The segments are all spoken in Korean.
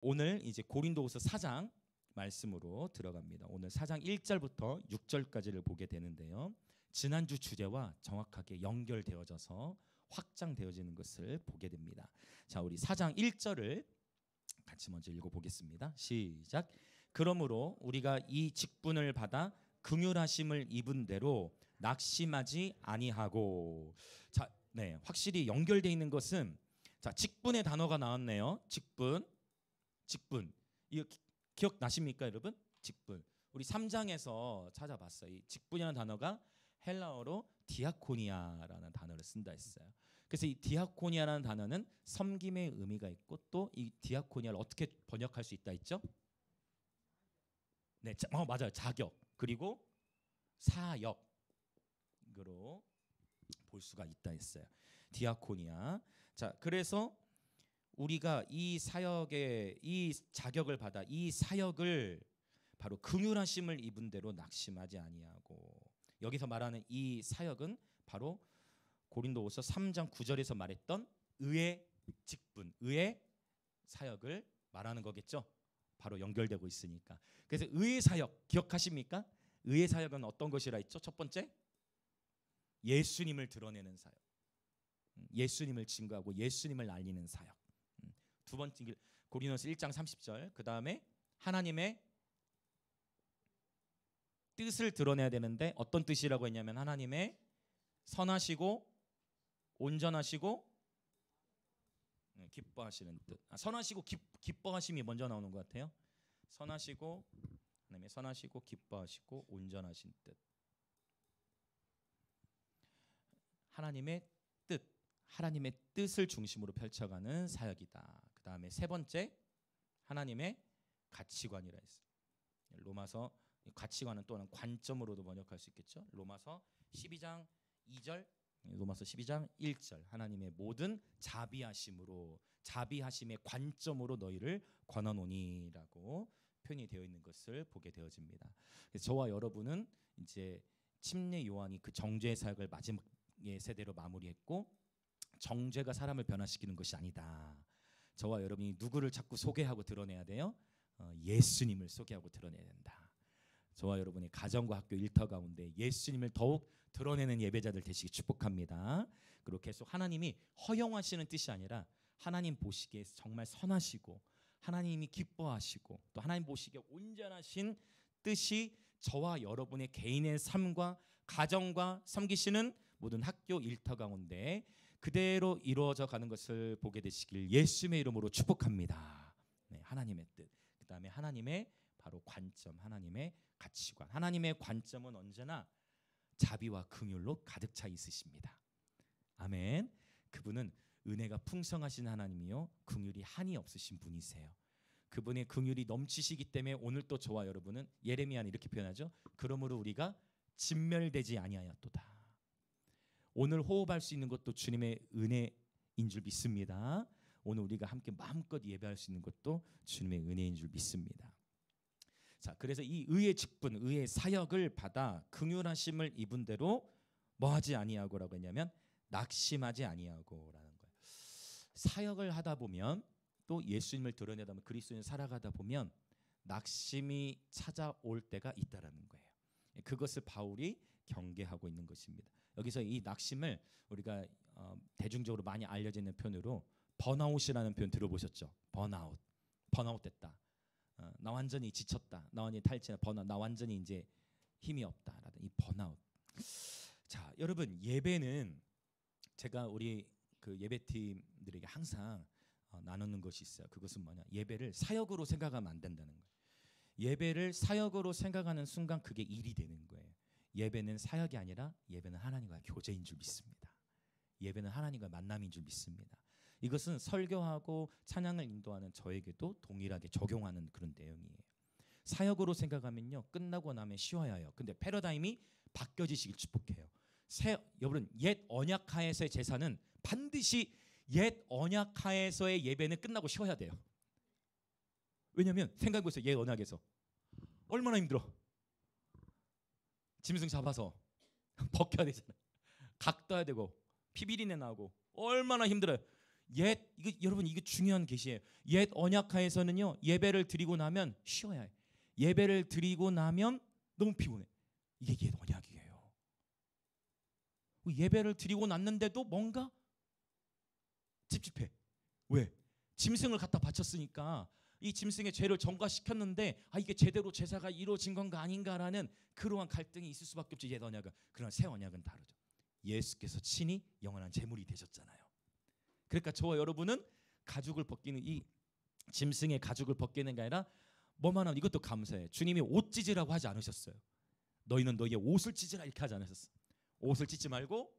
오늘 이제 고린도후서 4장 말씀으로 들어갑니다. 오늘 4장 1절부터 6절까지를 보게 되는데요. 지난주 주제와 정확하게 연결되어져서 확장되어지는 것을 보게 됩니다. 자, 우리 4장 1절을 같이 먼저 읽어보겠습니다. 시작. 그러므로 우리가 이 직분을 받아 긍휼하심을 입은 대로 낙심하지 아니하고. 자, 네, 확실히 연결되어 있는 것은 자, 직분의 단어가 나왔네요. 직분. 이거 기억나십니까, 여러분? 직분. 우리 3장에서 찾아봤어요. 이 직분이라는 단어가 헬라어로 디아코니아라는 단어를 쓴다 했어요. 그래서 이 디아코니아라는 단어는 섬김의 의미가 있고 또 이 디아코니아를 어떻게 번역할 수 있다 했죠? 네, 맞아요. 자격 그리고 사역으로 볼 수가 있다 했어요. 디아코니아. 자, 그래서 우리가 이 사역에 이 자격을 받아 이 사역을 바로 긍휼하심을 입은 대로 낙심하지 아니하고. 여기서 말하는 이 사역은 바로 고린도후서 3장 9절에서 말했던 의의 직분, 의의 사역을 말하는 거겠죠. 바로 연결되고 있으니까. 그래서 의의 사역 기억하십니까? 의의 사역은 어떤 것이라 했죠? 첫 번째, 예수님을 드러내는 사역, 예수님을 증거하고 예수님을 알리는 사역. 두 번째, 고린도서 1장 30절. 그 다음에 하나님의 뜻을 드러내야 되는데 어떤 뜻이라고 했냐면 하나님의 선하시고 온전하시고 기뻐하시는 뜻. 선하시고 기뻐하심이 먼저 나오는 것 같아요. 선하시고, 하나님의 선하시고 기뻐하시고 온전하신 뜻. 하나님의 하나님의 뜻을 중심으로 펼쳐가는 사역이다. 그 다음에 세 번째, 하나님의 가치관이라 했어요. 로마서 가치관은 또는 관점으로도 번역할 수 있겠죠. 로마서 12장 2절, 로마서 12장 1절. 하나님의 모든 자비하심으로, 자비하심의 관점으로 너희를 권하노니라고 표현이 되어 있는 것을 보게 되어집니다. 그래서 저와 여러분은 이제 침례 요한이 그 정죄의 사역을 마지막의 세대로 마무리했고, 정죄가 사람을 변화시키는 것이 아니다. 저와 여러분이 누구를 자꾸 소개하고 드러내야 돼요? 예수님을 소개하고 드러내야 된다. 저와 여러분의 가정과 학교 일터 가운데 예수님을 더욱 드러내는 예배자들 되시기 축복합니다. 그리고 계속 하나님이 허용하시는 뜻이 아니라 하나님 보시기에 정말 선하시고 하나님이 기뻐하시고 또 하나님 보시기에 온전하신 뜻이 저와 여러분의 개인의 삶과 가정과 섬기시는 모든 학교 일터 가운데 그대로 이루어져 가는 것을 보게 되시길 예수님의 이름으로 축복합니다. 네, 하나님의 뜻. 그 다음에 하나님의 바로 관점, 하나님의 가치관. 하나님의 관점은 언제나 자비와 긍휼로 가득 차 있으십니다. 아멘. 그분은 은혜가 풍성하신 하나님이요 긍휼이 한이 없으신 분이세요. 그분의 긍휼이 넘치시기 때문에 오늘 또 저와 여러분은 예레미야는 이렇게 표현하죠. 그러므로 우리가 진멸되지 아니하였도다. 오늘 호흡할 수 있는 것도 주님의 은혜인 줄 믿습니다. 오늘 우리가 함께 마음껏 예배할 수 있는 것도 주님의 은혜인 줄 믿습니다. 자, 그래서 이 의의 직분, 의의 사역을 받아 긍휼하심을 입은 대로 뭐하지 아니하고라고 했냐면 낙심하지 아니하고라는 거예요. 사역을 하다 보면 또 예수님을 드러내다 보면 그리스도인을 살아가다 보면 낙심이 찾아올 때가 있다라는 거예요. 그것을 바울이 경계하고 있는 것입니다. 여기서 이 낙심을 우리가 대중적으로 많이 알려지는 표현으로 번아웃이라는 표현 들어보셨죠? 번아웃 됐다. 나 완전히 지쳤다. 나 완전히 탈취했다. 번아웃. 나 완전히 이제 힘이 없다라는 이 번아웃. 자, 여러분 예배는 제가 우리 그 예배팀들에게 항상 나누는 것이 있어요. 그것은 뭐냐? 예배를 사역으로 생각하면 안 된다는 거예요. 예배를 사역으로 생각하는 순간 그게 일이 되는 거예요. 예배는 사역이 아니라 예배는 하나님과의 교제인 줄 믿습니다. 예배는 하나님과의 만남인 줄 믿습니다. 이것은 설교하고 찬양을 인도하는 저에게도 동일하게 적용하는 그런 내용이에요. 사역으로 생각하면요 끝나고 나면 쉬어야 해요. 근데 패러다임이 바뀌어지시길 축복해요. 여러분 옛 언약하에서의 제사는 반드시 옛 언약하에서의 예배는 끝나고 쉬어야 돼요. 왜냐하면 생각해보세요. 옛 언약에서 얼마나 힘들어. 짐승 잡아서 벗겨야 되잖아요. 각 떠야 되고 피비린내 나고 얼마나 힘들어요. 여러분 이게 중요한 계시예요. 옛 언약하에서는요 예배를 드리고 나면 쉬어야 해. 예배를 드리고 나면 너무 피곤해. 이게 옛 언약이에요. 예배를 드리고 났는데도 뭔가 찝찝해. 왜? 짐승을 갖다 바쳤으니까 이 짐승의 죄를 전가시켰는데 이게 제대로 제사가 이루어진 건가 아닌가라는 그러한 갈등이 있을 수밖에 없죠. 옛 언약은. 그러나 새 언약은 다르죠. 예수께서 친히 영원한 제물이 되셨잖아요. 그러니까 저와 여러분은 가죽을 벗기는 이 짐승의 가죽을 벗기는 게 아니라 뭐만 하면 이것도 감사해. 주님이 옷 찢으라고 하지 않으셨어요. 너희는 너희의 옷을 찢으라 이렇게 하지 않으셨어요. 옷을 찢지 말고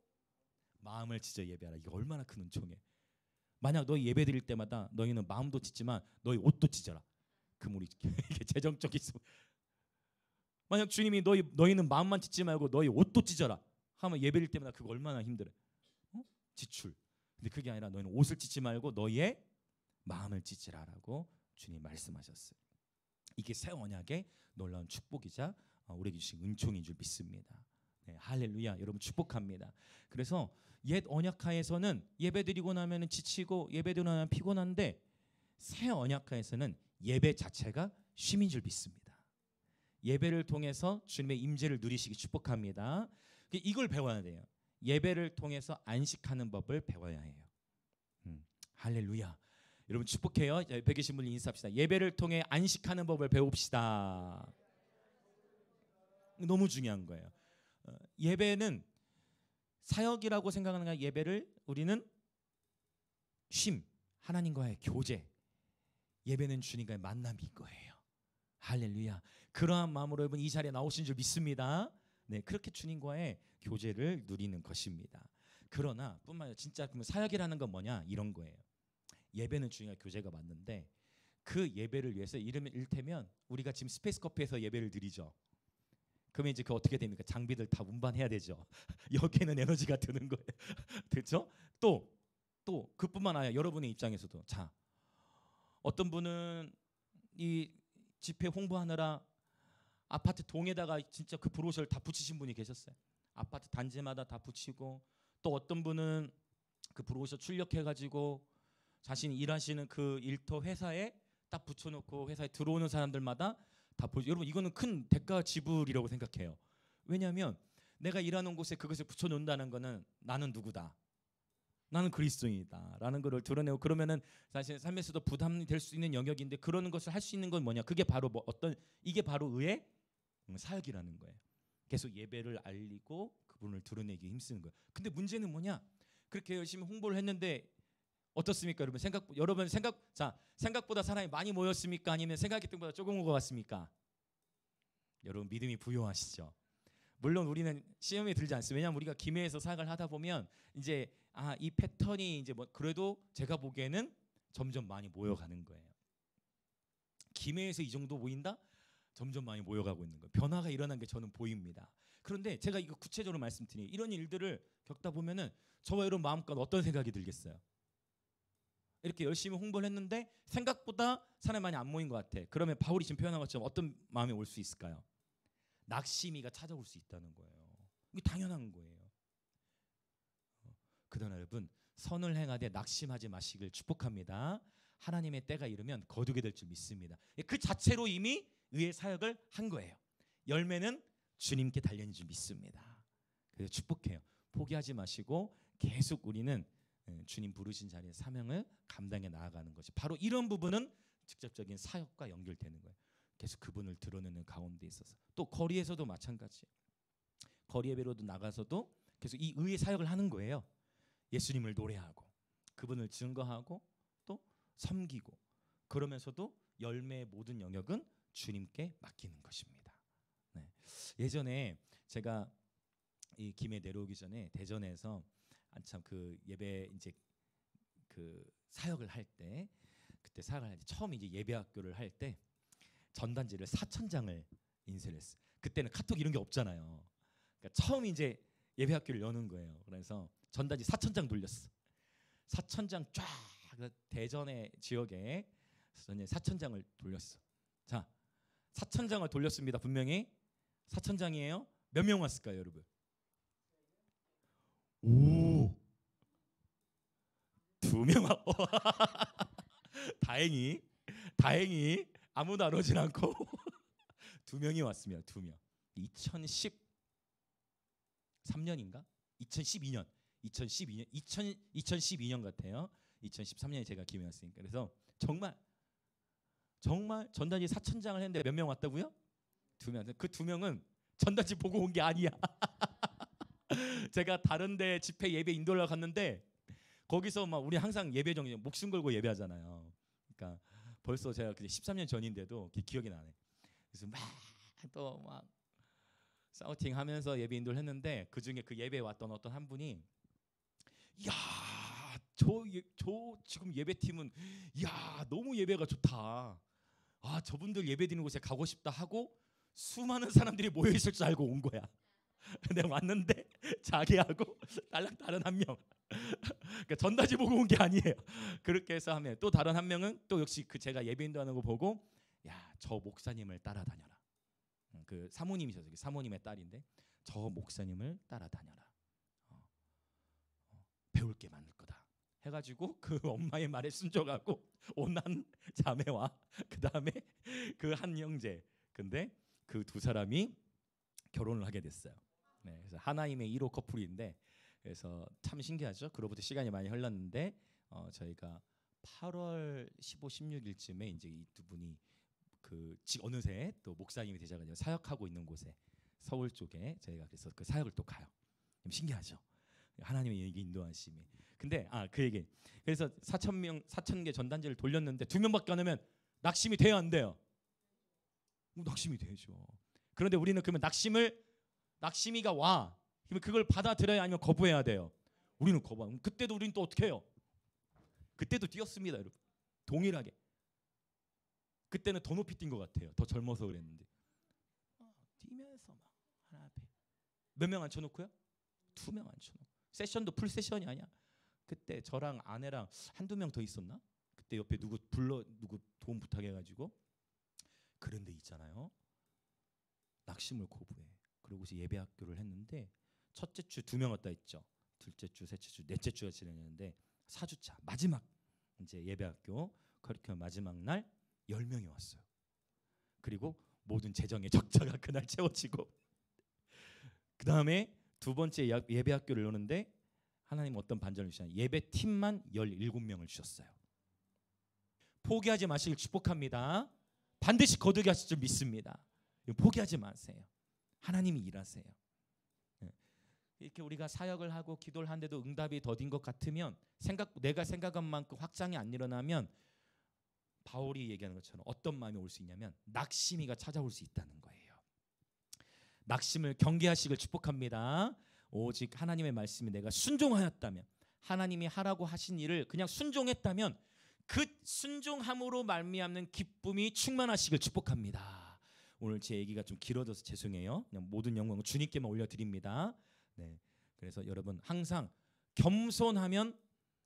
마음을 찢어 예배하라. 이게 얼마나 큰 은총이에요. 만약 너희 예배 드릴 때마다 너희는 마음도 찢지만 너희 옷도 찢어라. 그물이 이게 재정적이 있어. 만약 주님이 너희는 마음만 찢지 말고 너희 옷도 찢어라 하면 예배 드릴 때마다 그거 얼마나 힘들어요. 지출. 근데 그게 아니라 너희는 옷을 찢지 말고 너희의 마음을 찢으라라고 주님 말씀하셨어요. 이게 새 언약의 놀라운 축복이자 우리에게 주신 은총인 줄 믿습니다. 네, 할렐루야. 여러분 축복합니다. 그래서 옛 언약하에서는 예배드리고 나면 지치고 예배드리고 나면 피곤한데 새 언약하에서는 예배 자체가 쉼인 줄 믿습니다. 예배를 통해서 주님의 임재를 누리시기 축복합니다. 이걸 배워야 돼요. 예배를 통해서 안식하는 법을 배워야 해요. 할렐루야. 여러분 축복해요. 옆에 계신 분 인사합시다. 예배를 통해 안식하는 법을 배웁시다. 너무 중요한 거예요. 예배는 사역이라고 생각하는 게 예배를 우리는 쉼, 하나님과의 교제, 예배는 주님과의 만남인 거예요. 할렐루야. 그러한 마음으로 여러분 이 자리에 나오신 줄 믿습니다. 네, 그렇게 주님과의 교제를 누리는 것입니다. 그러나 뿐만 아니라 진짜 사역이라는 건 뭐냐 이런 거예요. 예배는 주님과 교제가 맞는데 그 예배를 위해서 이를테면 우리가 지금 스페이스 커피에서 예배를 드리죠. 그러면 이제 그 어떻게 됩니까? 장비들 다 운반해야 되죠. 여기에는 에너지가 드는 거예요. 그렇죠? 또 그뿐만 아니라 여러분의 입장에서도 자 어떤 분은 이 집회 홍보하느라 아파트 동에다가 진짜 그 브로셔를 다 붙이신 분이 계셨어요. 아파트 단지마다 다 붙이고 또 어떤 분은 그 브로셔 출력해가지고 자신이 일하시는 그 일터 회사에 딱 붙여놓고 회사에 들어오는 사람들마다 다 여러분 이거는 큰 대가 지불이라고 생각해요. 왜냐하면 내가 일하는 곳에 그것을 붙여놓는다는 거는 나는 누구다. 나는 그리스도인이다 라는 것을 드러내고 그러면은 사실 삶에서도 부담이 될 수 있는 영역인데 그러는 것을 할 수 있는 건 뭐냐. 그게 바로 이게 바로 의의 사역이라는 거예요. 계속 예배를 알리고 그분을 드러내기 힘쓰는 거예요. 근데 문제는 뭐냐. 그렇게 열심히 홍보를 했는데 어떻습니까? 여러분 생각보다 사람이 많이 모였습니까? 아니면 생각했던 것보다 조금 온 것 같습니까? 여러분 믿음이 부요하시죠? 물론 우리는 시험에 들지 않습니다. 왜냐하면 우리가 김해에서 사역을 하다 보면 이제 이 패턴이 이제 그래도 제가 보기에는 점점 많이 모여가는 거예요. 김해에서 이 정도 모인다? 점점 많이 모여가고 있는 거예요. 변화가 일어난 게 저는 보입니다. 그런데 제가 이거 구체적으로 말씀드리니 이런 일들을 겪다 보면은 저와 여러분 마음껏 어떤 생각이 들겠어요? 이렇게 열심히 홍보를 했는데 생각보다 사람이 많이 안 모인 것 같아. 그러면 바울이 지금 표현한 것처럼 어떤 마음이 올 수 있을까요? 낙심이가 찾아올 수 있다는 거예요. 이게 당연한 거예요. 그러나 여러분 선을 행하되 낙심하지 마시길 축복합니다. 하나님의 때가 이르면 거두게 될 줄 믿습니다. 그 자체로 이미 의의 사역을 한 거예요. 열매는 주님께 달려있는 줄 믿습니다. 그래서 축복해요. 포기하지 마시고 계속 우리는 주님 부르신 자리에 사명을 감당해 나아가는 것이 바로 이런 부분은 직접적인 사역과 연결되는 거예요. 계속 그분을 드러내는 가운데 있어서 또 거리에서도 마찬가지예요. 거리 예배로도 나가서도 계속 이 의의 사역을 하는 거예요. 예수님을 노래하고 그분을 증거하고 또 섬기고 그러면서도 열매의 모든 영역은 주님께 맡기는 것입니다. 네. 예전에 제가 이 김해 내려오기 전에 대전에서 한참 그 예배 이제 그 사역을 할 때 그때 사역을 할 때 처음 이제 예배학교를 할 때 전단지를 4,000장을 인쇄를 했어요. 그때는 카톡 이런 게 없잖아요. 그러니까 처음 이제 예배학교를 여는 거예요. 그래서 전단지 4,000장 돌렸어. 4,000장 쫙 대전의 지역에 4,000장을 돌렸어. 자, 4,000장을 돌렸습니다. 분명히 4,000장이에요. 몇 명 왔을까요, 여러분? 오, 2, 2명 다행히 아무도 안 오진 않고 2명이 왔습니다. 2명. 2013년인가? 2012년 같아요. 2013년에 제가 기회 왔으니까. 그래서 정말 전단지 4,000장을 했는데 몇 명 왔다고요? 2명. 그 2명은 전단지 보고 온 게 아니야. 제가 다른데 집회 예배 인도하러 갔는데 거기서 막 우리 항상 예배 정리 목숨 걸고 예배하잖아요. 그러니까 벌써 제가 그때 13년 전인데도 기억이 나네. 그래서 막 사우팅하면서 예배 인도를 했는데 그 중에 그 예배에 왔던 어떤 한 분이 야, 저 지금 예배팀은 야 너무 예배가 좋다. 아 저분들 예배 드리는 곳에 가고 싶다 하고 수많은 사람들이 모여 있을 줄 알고 온 거야. 내가 왔는데 자기하고 다른 한 명. 그러니까 전단지 보고 온 게 아니에요. 그렇게 해서 하면 또 다른 한 명은 또 역시 그 제가 예배 인도하는 거 보고 야 저 목사님을 따라다녀라. 그 사모님이셨어요. 사모님의 딸인데 저 목사님을 따라다녀라. 배울 게 많을 거다. 해가지고 그 엄마의 말에 순종하고 온한 자매와 그 다음에 그 한 형제. 근데 그 2사람이 결혼을 하게 됐어요. 네, 그래서 하나님의 1호 커플인데 그래서 참 신기하죠. 그로부터 시간이 많이 흘렀는데 저희가 8월 15, 16일쯤에 이제 이 2분이 그 어느새 또 목사님이 되셔가지고 사역하고 있는 곳에 서울 쪽에 저희가 그래서 그 사역을 또 가요. 좀 신기하죠. 하나님의 얘기 인도하심이. 근데 그 얘기. 그래서 4,000개 전단지를 돌렸는데 2명밖에 안 오면 낙심이 돼요, 안 돼요? 낙심이 되죠. 그런데 우리는 그러면 낙심이가 와. 그러면 그걸 받아들여야 아니면 거부해야 돼요. 우리는 거부하고 그때도 우리는 또 어떻게 해요? 그때도 뛰었습니다, 여러분. 동일하게. 그때는 더 높이 뛴 것 같아요. 더 젊어서 그랬는데 뛰면서 막 하나 앞에 몇 명 앉혀놓고요? 2명 앉혀놓고 세션도 풀 세션이 아니야. 그때 저랑 아내랑 1-2명 더 있었나? 그때 옆에 누구 도움 부탁해가지고. 그런데 있잖아요. 낙심을 거부해. 그러고서 예배학교를 했는데 첫째 주 2명 왔다 했죠. 둘째 주, 셋째 주, 넷째 주가 지냈는데 4주차 마지막 이제 예배학교 커리큘럼 마지막 날 10명이 왔어요. 그리고 모든 재정의 적자가 그날 채워지고 그 다음에 2번째 예배학교를 여는데 하나님 어떤 반전을 주시냐. 예배팀만 17명을 주셨어요. 포기하지 마시길 축복합니다. 반드시 거두게 하실 줄 믿습니다. 포기하지 마세요. 하나님이 일하세요. 이렇게 우리가 사역을 하고 기도를 하는데도 응답이 더딘 것 같으면 내가 생각한 만큼 확장이 안 일어나면 바울이 얘기하는 것처럼 어떤 마음이 올 수 있냐면 낙심이가 찾아올 수 있다는 거예요. 낙심을 경계하시길 축복합니다. 오직 하나님의 말씀에 내가 순종하였다면, 하나님이 하라고 하신 일을 그냥 순종했다면 그 순종함으로 말미암는 기쁨이 충만하시길 축복합니다. 오늘 제 얘기가 좀 길어져서 죄송해요. 그냥 모든 영광을 주님께만 올려드립니다. 네, 그래서 여러분 항상 겸손하면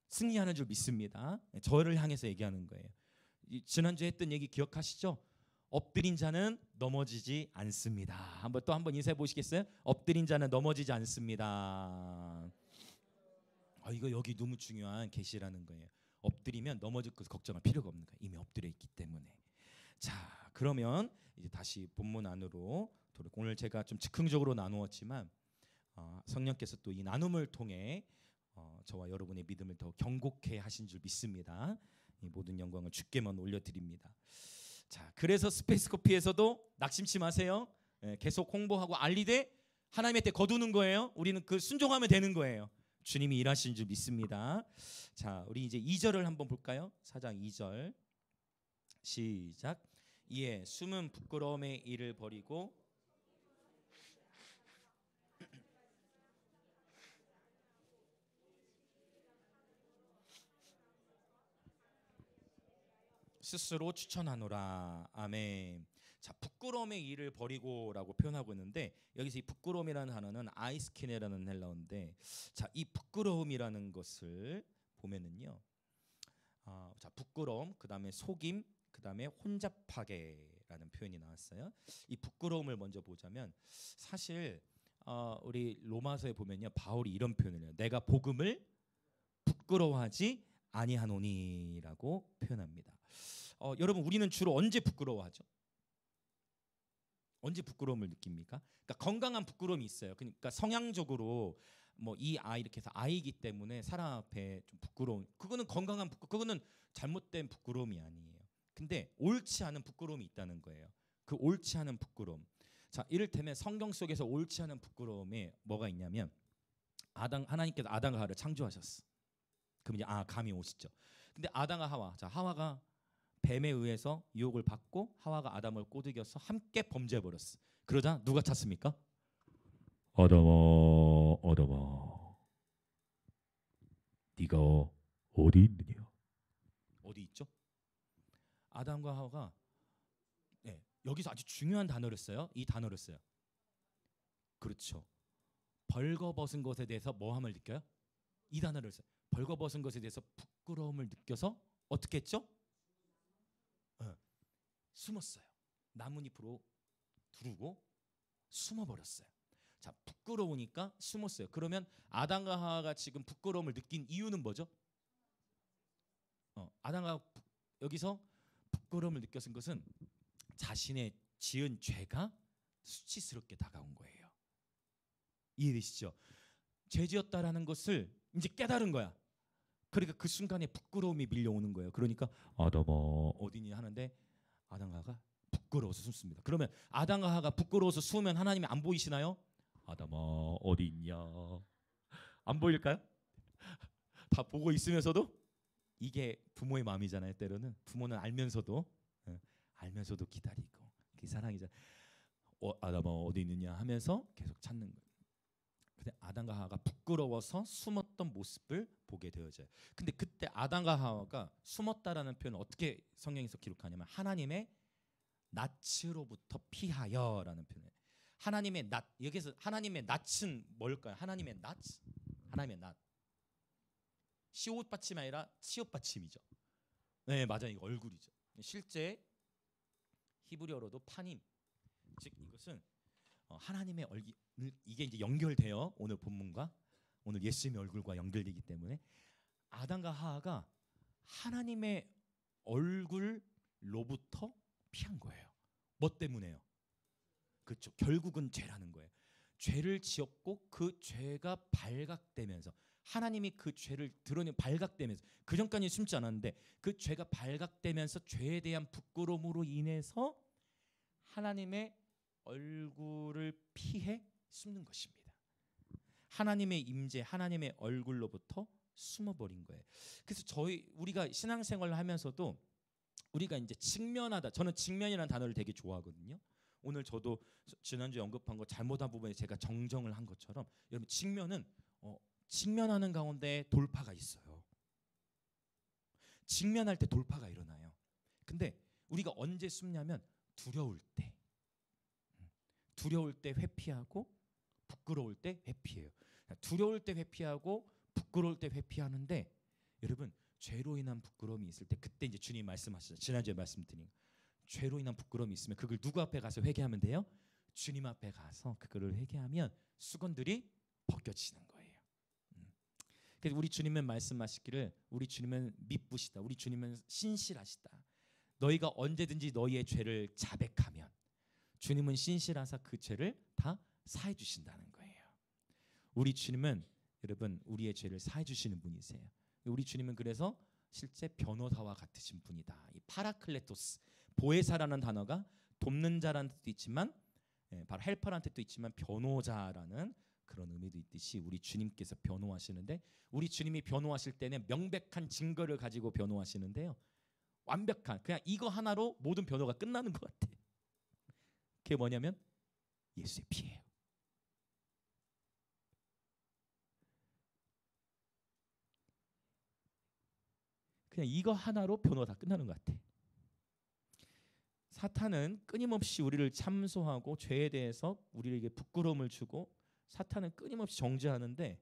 승리하는 줄 믿습니다. 저를 향해서 얘기하는 거예요. 지난주에 했던 얘기 기억하시죠? 엎드린 자는 넘어지지 않습니다. 한번 인사해 보시겠어요? 엎드린 자는 넘어지지 않습니다. 이거 여기 너무 중요한 계시라는 거예요. 엎드리면 넘어질 것 걱정할 필요가 없는 거예요. 이미 엎드려 있기 때문에. 자, 그러면 이제 다시 본문 안으로 돌아오고, 오늘 제가 좀 즉흥적으로 나누었지만 성령께서 또 이 나눔을 통해 저와 여러분의 믿음을 더 견고케 하신 줄 믿습니다. 이 모든 영광을 주께만 올려드립니다. 자, 그래서 스페이스 커피에서도 낙심치 마세요. 계속 홍보하고 알리되 하나님의 때 거두는 거예요. 우리는 그 순종하면 되는 거예요. 주님이 일하신 줄 믿습니다. 자, 우리 이제 2절을 한번 볼까요? 4장 2절 시작. 이에 숨은 부끄러움의 일을 버리고 스스로 추천하노라. 아멘. 자, 부끄러움의 일을 버리고라고 표현하고 있는데 여기서 이 부끄러움이라는 단어는 아이스키네라는 헬라어인데, 자, 이 부끄러움이라는 것을 보면은요. 자, 부끄러움, 그다음에 속임, 그다음에 혼잡하게라는 표현이 나왔어요. 이 부끄러움을 먼저 보자면 사실 우리 로마서에 보면요, 바울이 이런 표현을 해요. 내가 복음을 부끄러워하지 아니하노니라고 표현합니다. 여러분 우리는 주로 언제 부끄러워하죠? 언제 부끄러움을 느낍니까? 그러니까 건강한 부끄러움이 있어요. 그러니까 성향적으로 뭐 이 아이 이렇게 해서 아이기 때문에 사람 앞에 좀 부끄러운, 그거는 건강한 그거는 잘못된 부끄러움이 아니에요. 근데 옳지 않은 부끄러움이 있다는 거예요. 그 옳지 않은 부끄러움. 자, 이를테면 성경 속에서 옳지 않은 부끄러움에 뭐가 있냐면 하나님께서 아담과 하와를 창조하셨어. 그럼 이제 감이 오시죠. 근데 아담과 하와, 자 하와가 뱀에 의해서 유혹을 받고 하와가 아담을 꼬드겨서 함께 범죄해 버렸어. 그러자 누가 찾습니까? 아담아, 아담아, 네가 어디 있느냐? 어디 있죠? 아담과 하와가 여기서 아주 중요한 단어를 써요. 이 단어를 써요. 그렇죠. 벌거벗은 것에 대해서 뭐함을 느껴요? 이 단어를 써요. 벌거벗은 것에 대해서 부끄러움을 느껴서 어떻게 했죠? 숨었어요. 나뭇잎으로 두르고 숨어버렸어요. 자, 부끄러우니까 숨었어요. 그러면 아담과 하와가 지금 부끄러움을 느낀 이유는 뭐죠? 아담과 여기서 부끄러움을 느꼈은 것은 자신의 지은 죄가 수치스럽게 다가온 거예요. 이해되시죠? 죄 지었다라는 것을 이제 깨달은 거야. 그러니까 그 순간에 부끄러움이 밀려오는 거예요. 그러니까 아담아 어디니 하는데 아담과 하와가 부끄러워서 숨습니다. 그러면 아담과 하와가 부끄러워서 숨으면 하나님이 안 보이시나요? 아담아 어디 있냐? 안 보일까요? 다 보고 있으면서도 이게 부모의 마음이잖아요. 때로는 부모는 알면서도 기다리고 그게 사랑이잖아요. 아담아 어디 있느냐 하면서 계속 찾는 거예요. 근데 아담과 하와가 부끄러워서 숨었던 모습을 보게 되어져요. 근데 그때 아담과 하와가 숨었다라는 표현을 어떻게 성경에서 기록하냐면 하나님의 낯으로부터 피하여라는 표현이에요. 하나님의 낯, 여기서 하나님의 낯은 뭘까요? 하나님의 낯, 하나님의 낯. 시옷 받침이 아니라 치옷 받침이죠. 네, 맞아요. 이거 얼굴이죠. 실제 히브리어로도 파님, 즉 이것은 하나님의 얼굴, 이게 이제 연결돼요. 오늘 본문과 오늘 예수님의 얼굴과 연결되기 때문에 아담과 하와가 하나님의 얼굴로부터 피한 거예요. 뭐 때문에요? 그렇죠. 결국은 죄라는 거예요. 죄를 지었고 그 죄가 발각되면서 하나님이 그 죄를 드러내 발각되면서 그 전까지 숨지 않았는데 그 죄가 발각되면서 죄에 대한 부끄러움으로 인해서 하나님의 얼굴을 피해 숨는 것입니다. 하나님의 임재, 하나님의 얼굴로부터 숨어버린 거예요. 그래서 우리가 신앙생활을 하면서도 우리가 이제 직면하다. 저는 직면이라는 단어를 되게 좋아하거든요. 오늘 저도 지난주에 언급한 거 잘못한 부분에 제가 정정을 한 것처럼 여러분 직면은 직면하는 가운데 돌파가 있어요. 직면할 때 돌파가 일어나요. 근데 우리가 언제 숨냐면 두려울 때 회피하고 부끄러울 때 회피해요. 두려울 때 회피하고 부끄러울 때 회피하는데 여러분 죄로 인한 부끄러움이 있을 때 그때 이제 주님 말씀하시죠. 지난주에 말씀드린 죄로 인한 부끄러움이 있으면 그걸 누구 앞에 가서 회개하면 돼요? 주님 앞에 가서 그거를 회개하면 수건들이 벗겨지는 거예요. 그래서 우리 주님은 말씀하시기를 우리 주님은 미쁘시다. 우리 주님은 신실하시다. 너희가 언제든지 너희의 죄를 자백하면 주님은 신실하사 그 죄를 다 사해 주신다는 거예요. 우리 주님은 여러분 우리의 죄를 사해 주시는 분이세요. 우리 주님은 그래서 실제 변호사와 같으신 분이다. 이 파라클레토스, 보혜사라는 단어가 돕는 자라는 뜻도 있지만 바로 헬퍼라는 뜻도 있지만 변호자라는 그런 의미도 있듯이 우리 주님께서 변호하시는데 우리 주님이 변호하실 때는 명백한 증거를 가지고 변호하시는데요. 완벽한 그냥 이거 하나로 모든 변호가 끝나는 것 같아. 그게 뭐냐면 예수의 피예요. 그냥 이거 하나로 변호가 다 끝나는 것 같아. 사탄은 끊임없이 우리를 참소하고 죄에 대해서 우리에게 부끄러움을 주고 사탄은 끊임없이 정죄하는데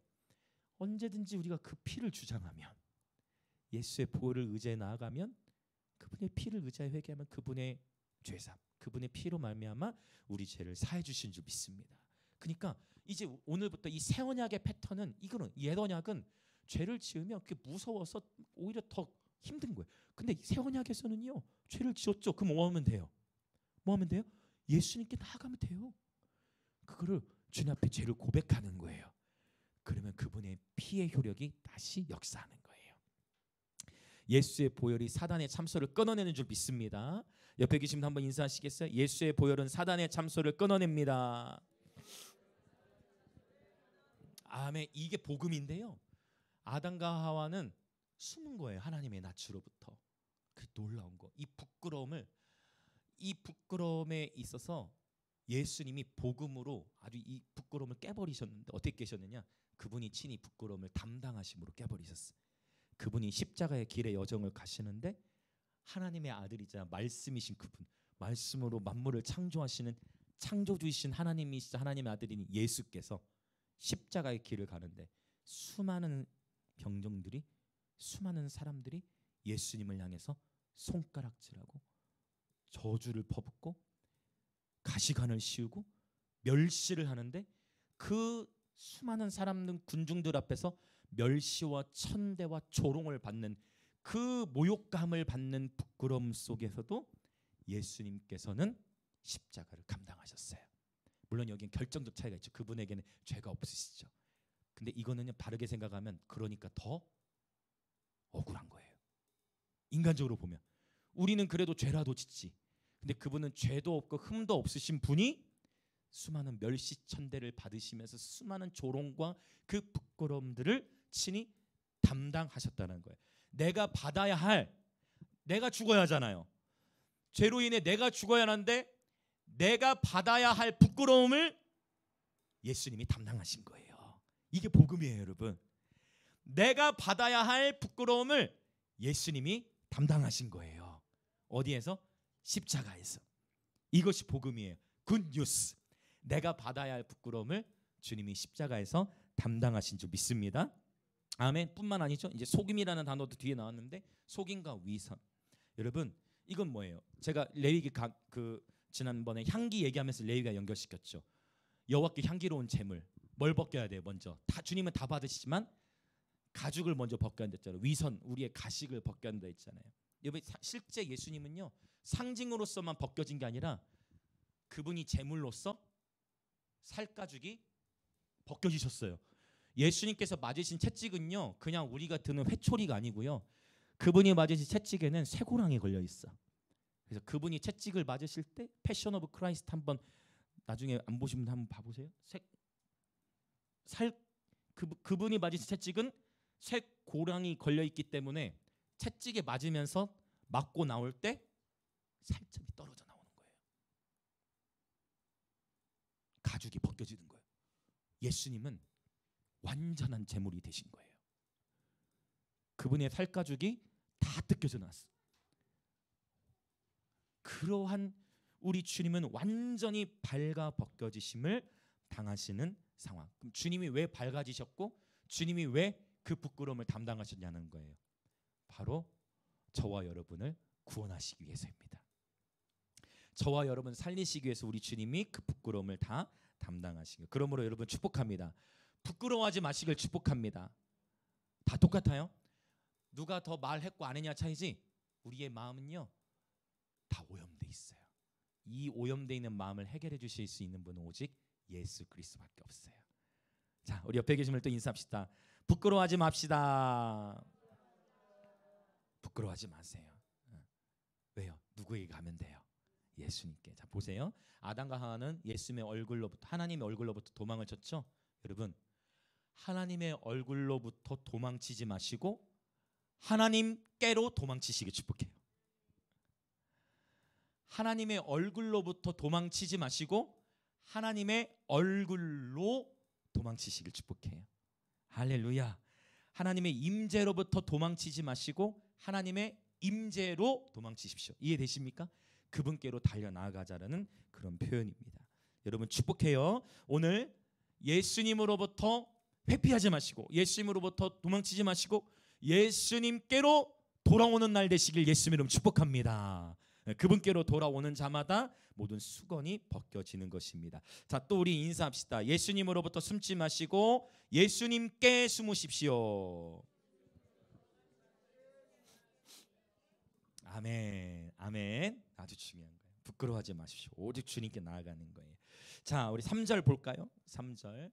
언제든지 우리가 그 피를 주장하면 예수의 보혈을 의지해 나아가면 그분의 피를 의지해 회개하면 그분의 죄삼, 그분의 피로 말미암아 우리 죄를 사해 주신 줄 믿습니다. 그러니까 이제 오늘부터 이 새 언약의 패턴은 이거는 옛 언약은 죄를 지으면 그게 무서워서 오히려 더 힘든 거예요. 근데 새 언약에서는요, 죄를 지었죠. 그럼 뭐 하면 돼요? 뭐 하면 돼요? 예수님께 나아가면 돼요. 그거를 주님 앞에 죄를 고백하는 거예요. 그러면 그분의 피의 효력이 다시 역사하는 거예요. 예수의 보혈이 사단의 참소를 끊어내는 줄 믿습니다. 옆에 계신 분 한번 인사하시겠어요? 예수의 보혈은 사단의 참소를 끊어냅니다. 아멘. 이게 복음인데요. 아담과 하와는 숨은 거예요. 하나님의 낯으로부터. 그 놀라운 거. 이 부끄러움에 있어서 예수님이 복음으로 아주 이 부끄러움을 깨버리셨는데 어떻게 깨셨느냐? 그분이 친히 부끄러움을 담당하심으로 깨버리셨어요. 그분이 십자가의 길의 여정을 가시는데 하나님의 아들이자 말씀이신 그분, 말씀으로 만물을 창조하시는 창조주이신 하나님이시자 하나님의 아들인 예수께서 십자가의 길을 가는데 수많은 병정들이, 수많은 사람들이 예수님을 향해서 손가락질하고 저주를 퍼붓고 가시관을 씌우고 멸시를 하는데 그 수많은 사람들, 군중들 앞에서 멸시와 천대와 조롱을 받는 그 모욕감을 받는 부끄러움 속에서도 예수님께서는 십자가를 감당하셨어요. 물론 여기는 결정적 차이가 있죠. 그분에게는 죄가 없으시죠. 근데 이거는 바르게 생각하면 그러니까 더 억울한 거예요. 인간적으로 보면 우리는 그래도 죄라도 짓지. 근데 그분은 죄도 없고 흠도 없으신 분이 수많은 멸시천대를 받으시면서 수많은 조롱과 그 부끄러움들을 친히 담당하셨다는 거예요. 내가 받아야 할, 내가 죽어야 하잖아요. 죄로 인해 내가 죽어야 하는데 내가 받아야 할 부끄러움을 예수님이 담당하신 거예요. 이게 복음이에요, 여러분. 내가 받아야 할 부끄러움을 예수님이 담당하신 거예요. 어디에서? 십자가에서. 이것이 복음이에요. 굿뉴스. 내가 받아야 할 부끄러움을 주님이 십자가에서 담당하신 줄 믿습니다. 아멘. 뿐만 아니죠. 이제 속임이라는 단어도 뒤에 나왔는데 속임과 위선. 여러분 이건 뭐예요? 제가 레위기 지난번에 향기 얘기하면서 레위기가 연결시켰죠. 여호와께 향기로운 제물. 뭘 벗겨야 돼요? 먼저 다 주님은 다 받으시지만 가죽을 먼저 벗겨야 된다잖아요. 위선, 우리의 가식을 벗겨야 된다 했잖아요. 여러분 실제 예수님은요 상징으로서만 벗겨진 게 아니라 그분이 제물로서 살가죽이 벗겨지셨어요. 예수님께서 맞으신 채찍은요 그냥 우리가 드는 회초리가 아니고요. 그분이 맞으신 채찍에는 쇠고랑이 걸려 있어. 그래서 그분이 채찍을 맞으실 때 패션 오브 크라이스트 한번 나중에 안 보시면 한번 봐보세요. 그분이 맞으신 채찍은 쇠고랑이 걸려 있기 때문에 채찍에 맞으면서 맞고 나올 때 살점이 떨어져 나오는 거예요. 가죽이 벗겨지는 거예요. 예수님은 완전한 제물이 되신 거예요. 그분의 살가죽이 다 뜯겨져 나왔어요. 그러한 우리 주님은 완전히 발가 벗겨지심을 당하시는 상황. 그럼 주님이 왜 밝아지셨고 주님이 왜 그 부끄러움을 담당하셨냐는 거예요. 바로 저와 여러분을 구원하시기 위해서입니다. 저와 여러분 살리시기 위해서 우리 주님이 그 부끄러움을 다 담당하시고, 그러므로 여러분 축복합니다. 부끄러워하지 마시길 축복합니다. 다 똑같아요. 누가 더 말했고 안 했냐 차이지 우리의 마음은요 다 오염돼 있어요. 이 오염돼 있는 마음을 해결해 주실 수 있는 분은 오직 예수 그리스도밖에 없어요. 자, 우리 옆에 계신 분을 또 인사합시다. 부끄러워하지 맙시다. 부끄러워하지 마세요. 왜요? 누구에게 가면 돼요? 예수님께. 자, 보세요. 아담과 하와는 예수님의 얼굴로부터, 하나님의 얼굴로부터 도망을 쳤죠. 여러분, 하나님의 얼굴로부터 도망치지 마시고 하나님께로 도망치시길 축복해요. 하나님의 얼굴로부터 도망치지 마시고 하나님의 얼굴로 도망치시길 축복해요. 할렐루야. 하나님의 임재로부터 도망치지 마시고 하나님의 임재로 도망치십시오. 이해되십니까? 그분께로 달려나가자라는 그런 표현입니다. 여러분 축복해요. 오늘 예수님으로부터 회피하지 마시고 예수님으로부터 도망치지 마시고 예수님께로 돌아오는 날 되시길 예수님 이름 축복합니다. 그분께로 돌아오는 자마다 모든 수건이 벗겨지는 것입니다. 자, 또 우리 인사합시다. 예수님으로부터 숨지 마시고 예수님께 숨으십시오. 아멘, 아멘. 아주 중요한 거예요. 부끄러워하지 마십시오. 오직 주님께 나아가는 거예요. 자, 우리 3절 볼까요? 3절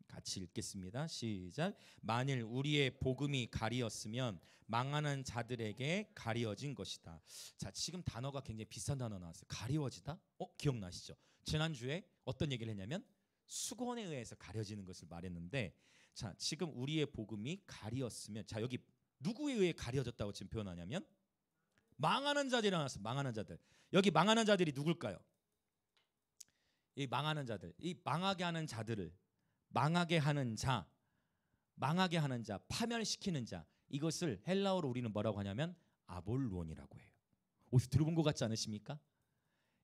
같이 읽겠습니다. 시작. 만일 우리의 복음이 가리었으면 망하는 자들에게 가리워진 것이다. 자, 지금 단어가 굉장히 비싼 단어 나왔어요. 가리워지다? 기억나시죠? 지난주에 어떤 얘기를 했냐면 수건에 의해서 가려지는 것을 말했는데, 자, 지금 우리의 복음이 가리었으면, 자, 여기 누구에 의해 가려졌다고 지금 표현하냐면 망하는 자들이 나왔어요. 망하는 자들. 여기 망하는 자들이 누굴까요? 이 망하는 자들, 이 망하게 하는 자들을, 망하게 하는 자, 망하게 하는 자, 파멸시키는 자, 이것을 헬라어로 우리는 뭐라고 하냐면 아볼론이라고 해요. 어디서 들어본 것 같지 않으십니까?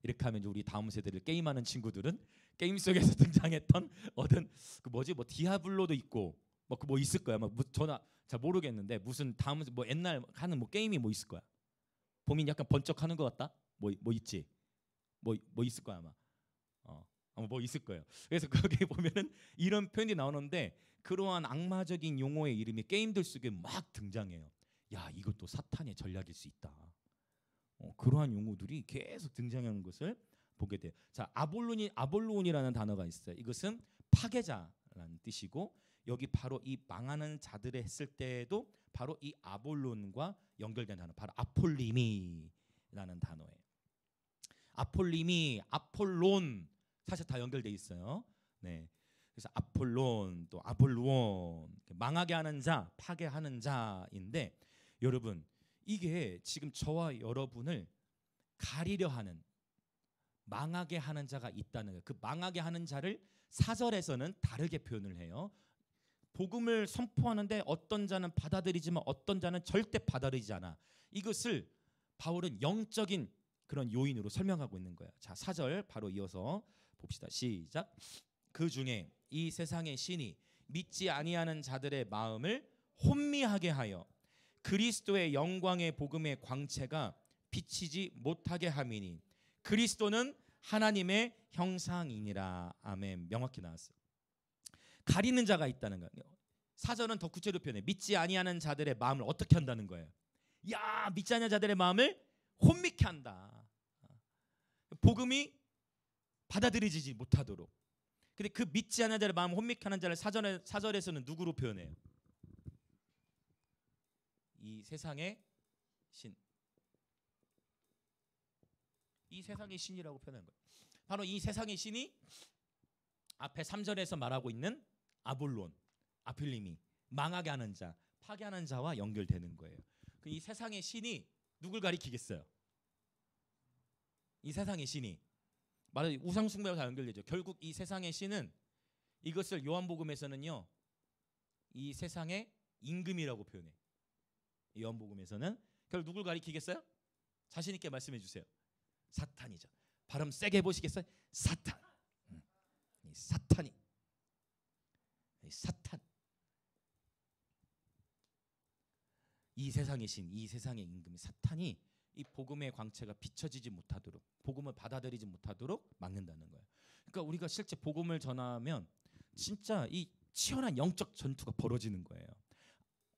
이렇게 하면 우리 다음 세대들 게임하는 친구들은 게임 속에서 등장했던 어떤 그 뭐지, 뭐 디아블로도 있고 뭐 있을 거야. 저나 잘 모르겠는데 무슨 다음 뭐 옛날 하는 뭐 게임이 뭐 있을 거야. 봄이 약간 번쩍하는 것 같다. 뭐 있지. 뭐 있을 거야 아마. 아마 뭐 있을 거예요. 그래서 거기에 보면은 이런 표현이 나오는데 그러한 악마적인 용어의 이름이 게임들 속에 막 등장해요. 야, 이것도 사탄의 전략일 수 있다. 그러한 용어들이 계속 등장하는 것을 보게 돼요. 자, 아볼론이라는 단어가 있어요. 이것은 파괴자라는 뜻이고, 여기 바로 이 망하는 자들을 했을 때에도 바로 이 아볼론과 연결된 단어, 바로 아폴리미라는 단어예요. 아폴리미, 아폴론 사실 다 연결돼 있어요. 네, 그래서 아폴론 또 아볼론, 망하게 하는 자, 파괴하는 자인데, 여러분 이게 지금 저와 여러분을 가리려 하는, 망하게 하는 자가 있다는 거예요. 그 망하게 하는 자를 사절에서는 다르게 표현을 해요. 복음을 선포하는데 어떤 자는 받아들이지만 어떤 자는 절대 받아들이지 않아. 이것을 바울은 영적인 그런 요인으로 설명하고 있는 거예요. 자, 4절 바로 이어서 봅시다. 시작. 그 중에 이 세상의 신이 믿지 아니하는 자들의 마음을 혼미하게 하여 그리스도의 영광의 복음의 광채가 비치지 못하게 함이니 그리스도는 하나님의 형상이니라. 아멘. 명확히 나왔어요. 가리는 자가 있다는 거예요. 4절은 더 구체로 표현해. 믿지 아니하는 자들의 마음을 어떻게 한다는 거예요? 야, 믿지 아니하는 자들의 마음을 혼미케 한다. 복음이 받아들이지 못하도록. 근데 그 믿지 않는 자의 마음을 혼미케 하는 자를 사절에서는 누구로 표현해요? 이 세상의 신. 이 세상의 신이라고 표현하는 거예요. 바로 이 세상의 신이 앞에 3절에서 말하고 있는 아볼론, 아필리미, 망하게 하는 자, 파괴하는 자와 연결되는 거예요. 이 세상의 신이 누굴 가리키겠어요? 이 세상의 신이 말하자면 우상 숭배와 다 연결되죠. 결국 이 세상의 신은, 이것을 요한복음에서는요, 이 세상의 임금이라고 표현해. 요한복음에서는 결국 누굴 가리키겠어요? 자신 있게 말씀해 주세요. 사탄이죠. 발음 세게 해보시겠어요? 사탄. 이 사탄이, 이 사탄, 이 세상의 신, 이 세상의 임금 사탄이 이 복음의 광채가 비춰지지 못하도록, 복음을 받아들이지 못하도록 막는다는 거예요. 그러니까 우리가 실제 복음을 전하면 진짜 이 치열한 영적 전투가 벌어지는 거예요.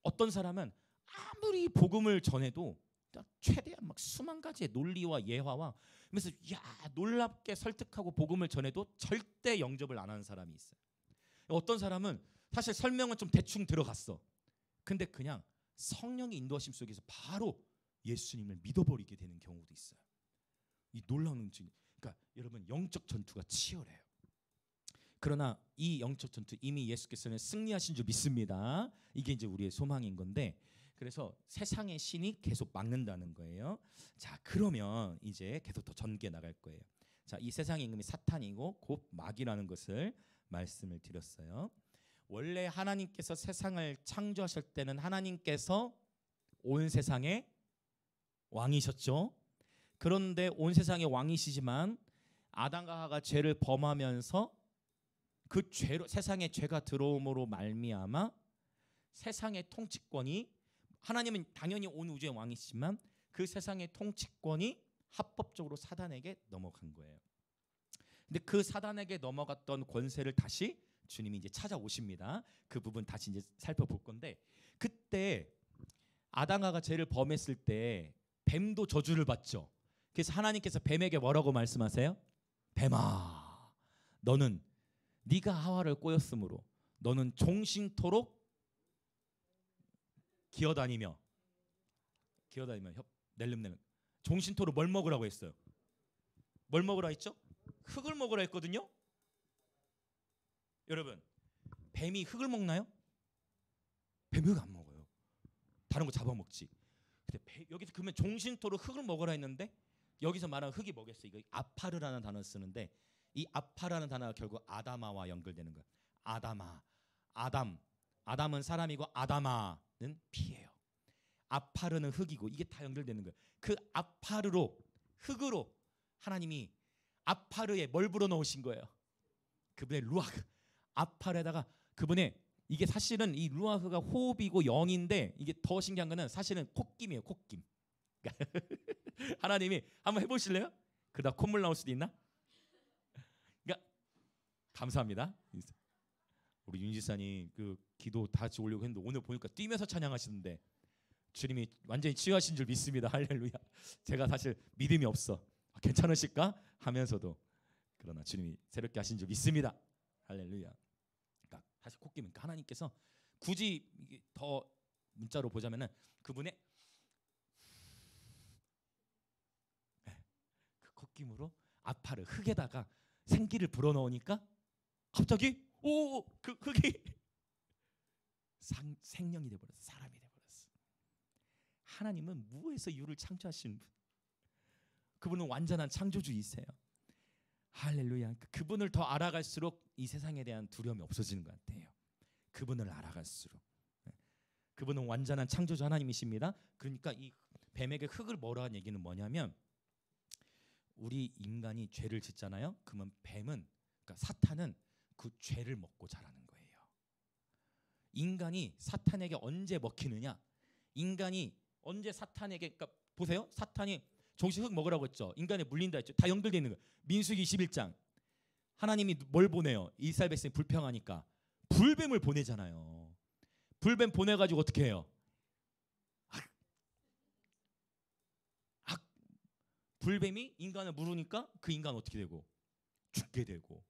어떤 사람은 아무리 복음을 전해도 최대한 막 수만 가지의 논리와 예화와 그래서 놀랍게 설득하고 복음을 전해도 절대 영접을 안 하는 사람이 있어요. 어떤 사람은 사실 설명은 좀 대충 들어갔어. 근데 그냥 성령의 인도하심 속에서 바로 예수님을 믿어버리게 되는 경우도 있어요. 이 놀라운 증. 그러니까 여러분, 영적 전투가 치열해요. 그러나 이 영적 전투 이미 예수께서는 승리하신 줄 믿습니다. 이게 이제 우리의 소망인 건데, 그래서 세상의 신이 계속 막는다는 거예요. 자, 그러면 이제 계속 더 전개 나갈 거예요. 자, 이 세상의 임금이 사탄이고 곧 마귀라는 것을 말씀을 드렸어요. 원래 하나님께서 세상을 창조하실 때는 하나님께서 온 세상의 왕이셨죠. 그런데 온 세상의 왕이시지만 아담과 하와가 죄를 범하면서 그 죄로, 세상에 죄가 들어옴으로 말미암아 세상의 통치권이, 하나님은 당연히 온 우주의 왕이시지만 그 세상의 통치권이 합법적으로 사단에게 넘어간 거예요. 근데 그 사단에게 넘어갔던 권세를 다시 주님이 이제 찾아오십니다. 그 부분 다시 이제 살펴볼 건데, 그때 아담과 죄를 범했을 때 뱀도 저주를 받죠. 그래서 하나님께서 뱀에게 뭐라고 말씀하세요? 뱀아, 너는 네가 하와를 꼬였으므로 너는 종신토록 기어다니며 낼름낼름 종신토록 뭘 먹으라고 했어요? 뭘 먹으라 했죠? 흙을 먹으라 했거든요. 여러분, 뱀이 흙을 먹나요? 뱀이 흙 안 먹어요. 다른 거 잡아먹지. 근데 여기서 그러면 종신토록 흙을 먹으라 했는데, 여기서 말하는 흙이 뭐겠어요? 이거 아파르라는 단어를 쓰는데, 이 아파라는 단어가 결국 아다마와 연결되는 거예요. 아다마, 아담은 사람이고 아다마는 피예요. 아파르는 흙이고, 이게 다 연결되는 거예요. 그 아파르로, 흙으로 하나님이 아파르에 뭘 불어넣으신 거예요? 그분의 루아흐, 아파르에다가 그분의, 이게 사실은 이 루아흐가 호흡이고 영인데, 이게 더 신기한 거는 사실은 콧김이에요. 콧김. 하나님이 한번 해보실래요? 그러다 콧물 나올 수도 있나? 그러니까 감사합니다. 우리 윤 지사님 그 기도 다 같이 올려고 했는데, 오늘 보니까 뛰면서 찬양하시는데 주님이 완전히 치유하신 줄 믿습니다. 할렐루야. 제가 사실 믿음이 없어. 괜찮으실까? 하면서도 그러나 주님이 새롭게 하신 줄 믿습니다. 할렐루야. 그러니까 사실 콧김은 하나님께서 굳이 더 문자로 보자면은 그분의 그 콧김으로 아파르 흙에다가 생기를 불어넣으니까 갑자기 그 흙이 생명이 돼버렸어. 사람이 돼버렸어. 하나님은 무에서 유를 창조하신 분. 그분은 완전한 창조주이세요. 할렐루야. 그분을 더 알아갈수록 이 세상에 대한 두려움이 없어지는 것 같아요. 그분을 알아갈수록. 그분은 완전한 창조주 하나님이십니다. 그러니까 이 뱀에게 흙을 뭐라 한 얘기는 뭐냐면, 우리 인간이 죄를 짓잖아요. 그러면 뱀은, 그러니까 사탄은 그 죄를 먹고 자라는 거예요. 인간이 사탄에게 언제 먹히느냐? 인간이 언제 사탄에게, 그러니까 보세요. 사탄이 종식 흙 먹으라고 했죠. 인간에 물린다 했죠. 다 연결되어 있는 거예요. 민수기 21장. 하나님이 뭘 보내요? 이스라엘 백성이 불평하니까 불뱀을 보내잖아요. 불뱀 보내가지고 어떻게 해요? 불뱀이 인간을 물으니까 그 인간 어떻게 되고? 죽게 되고.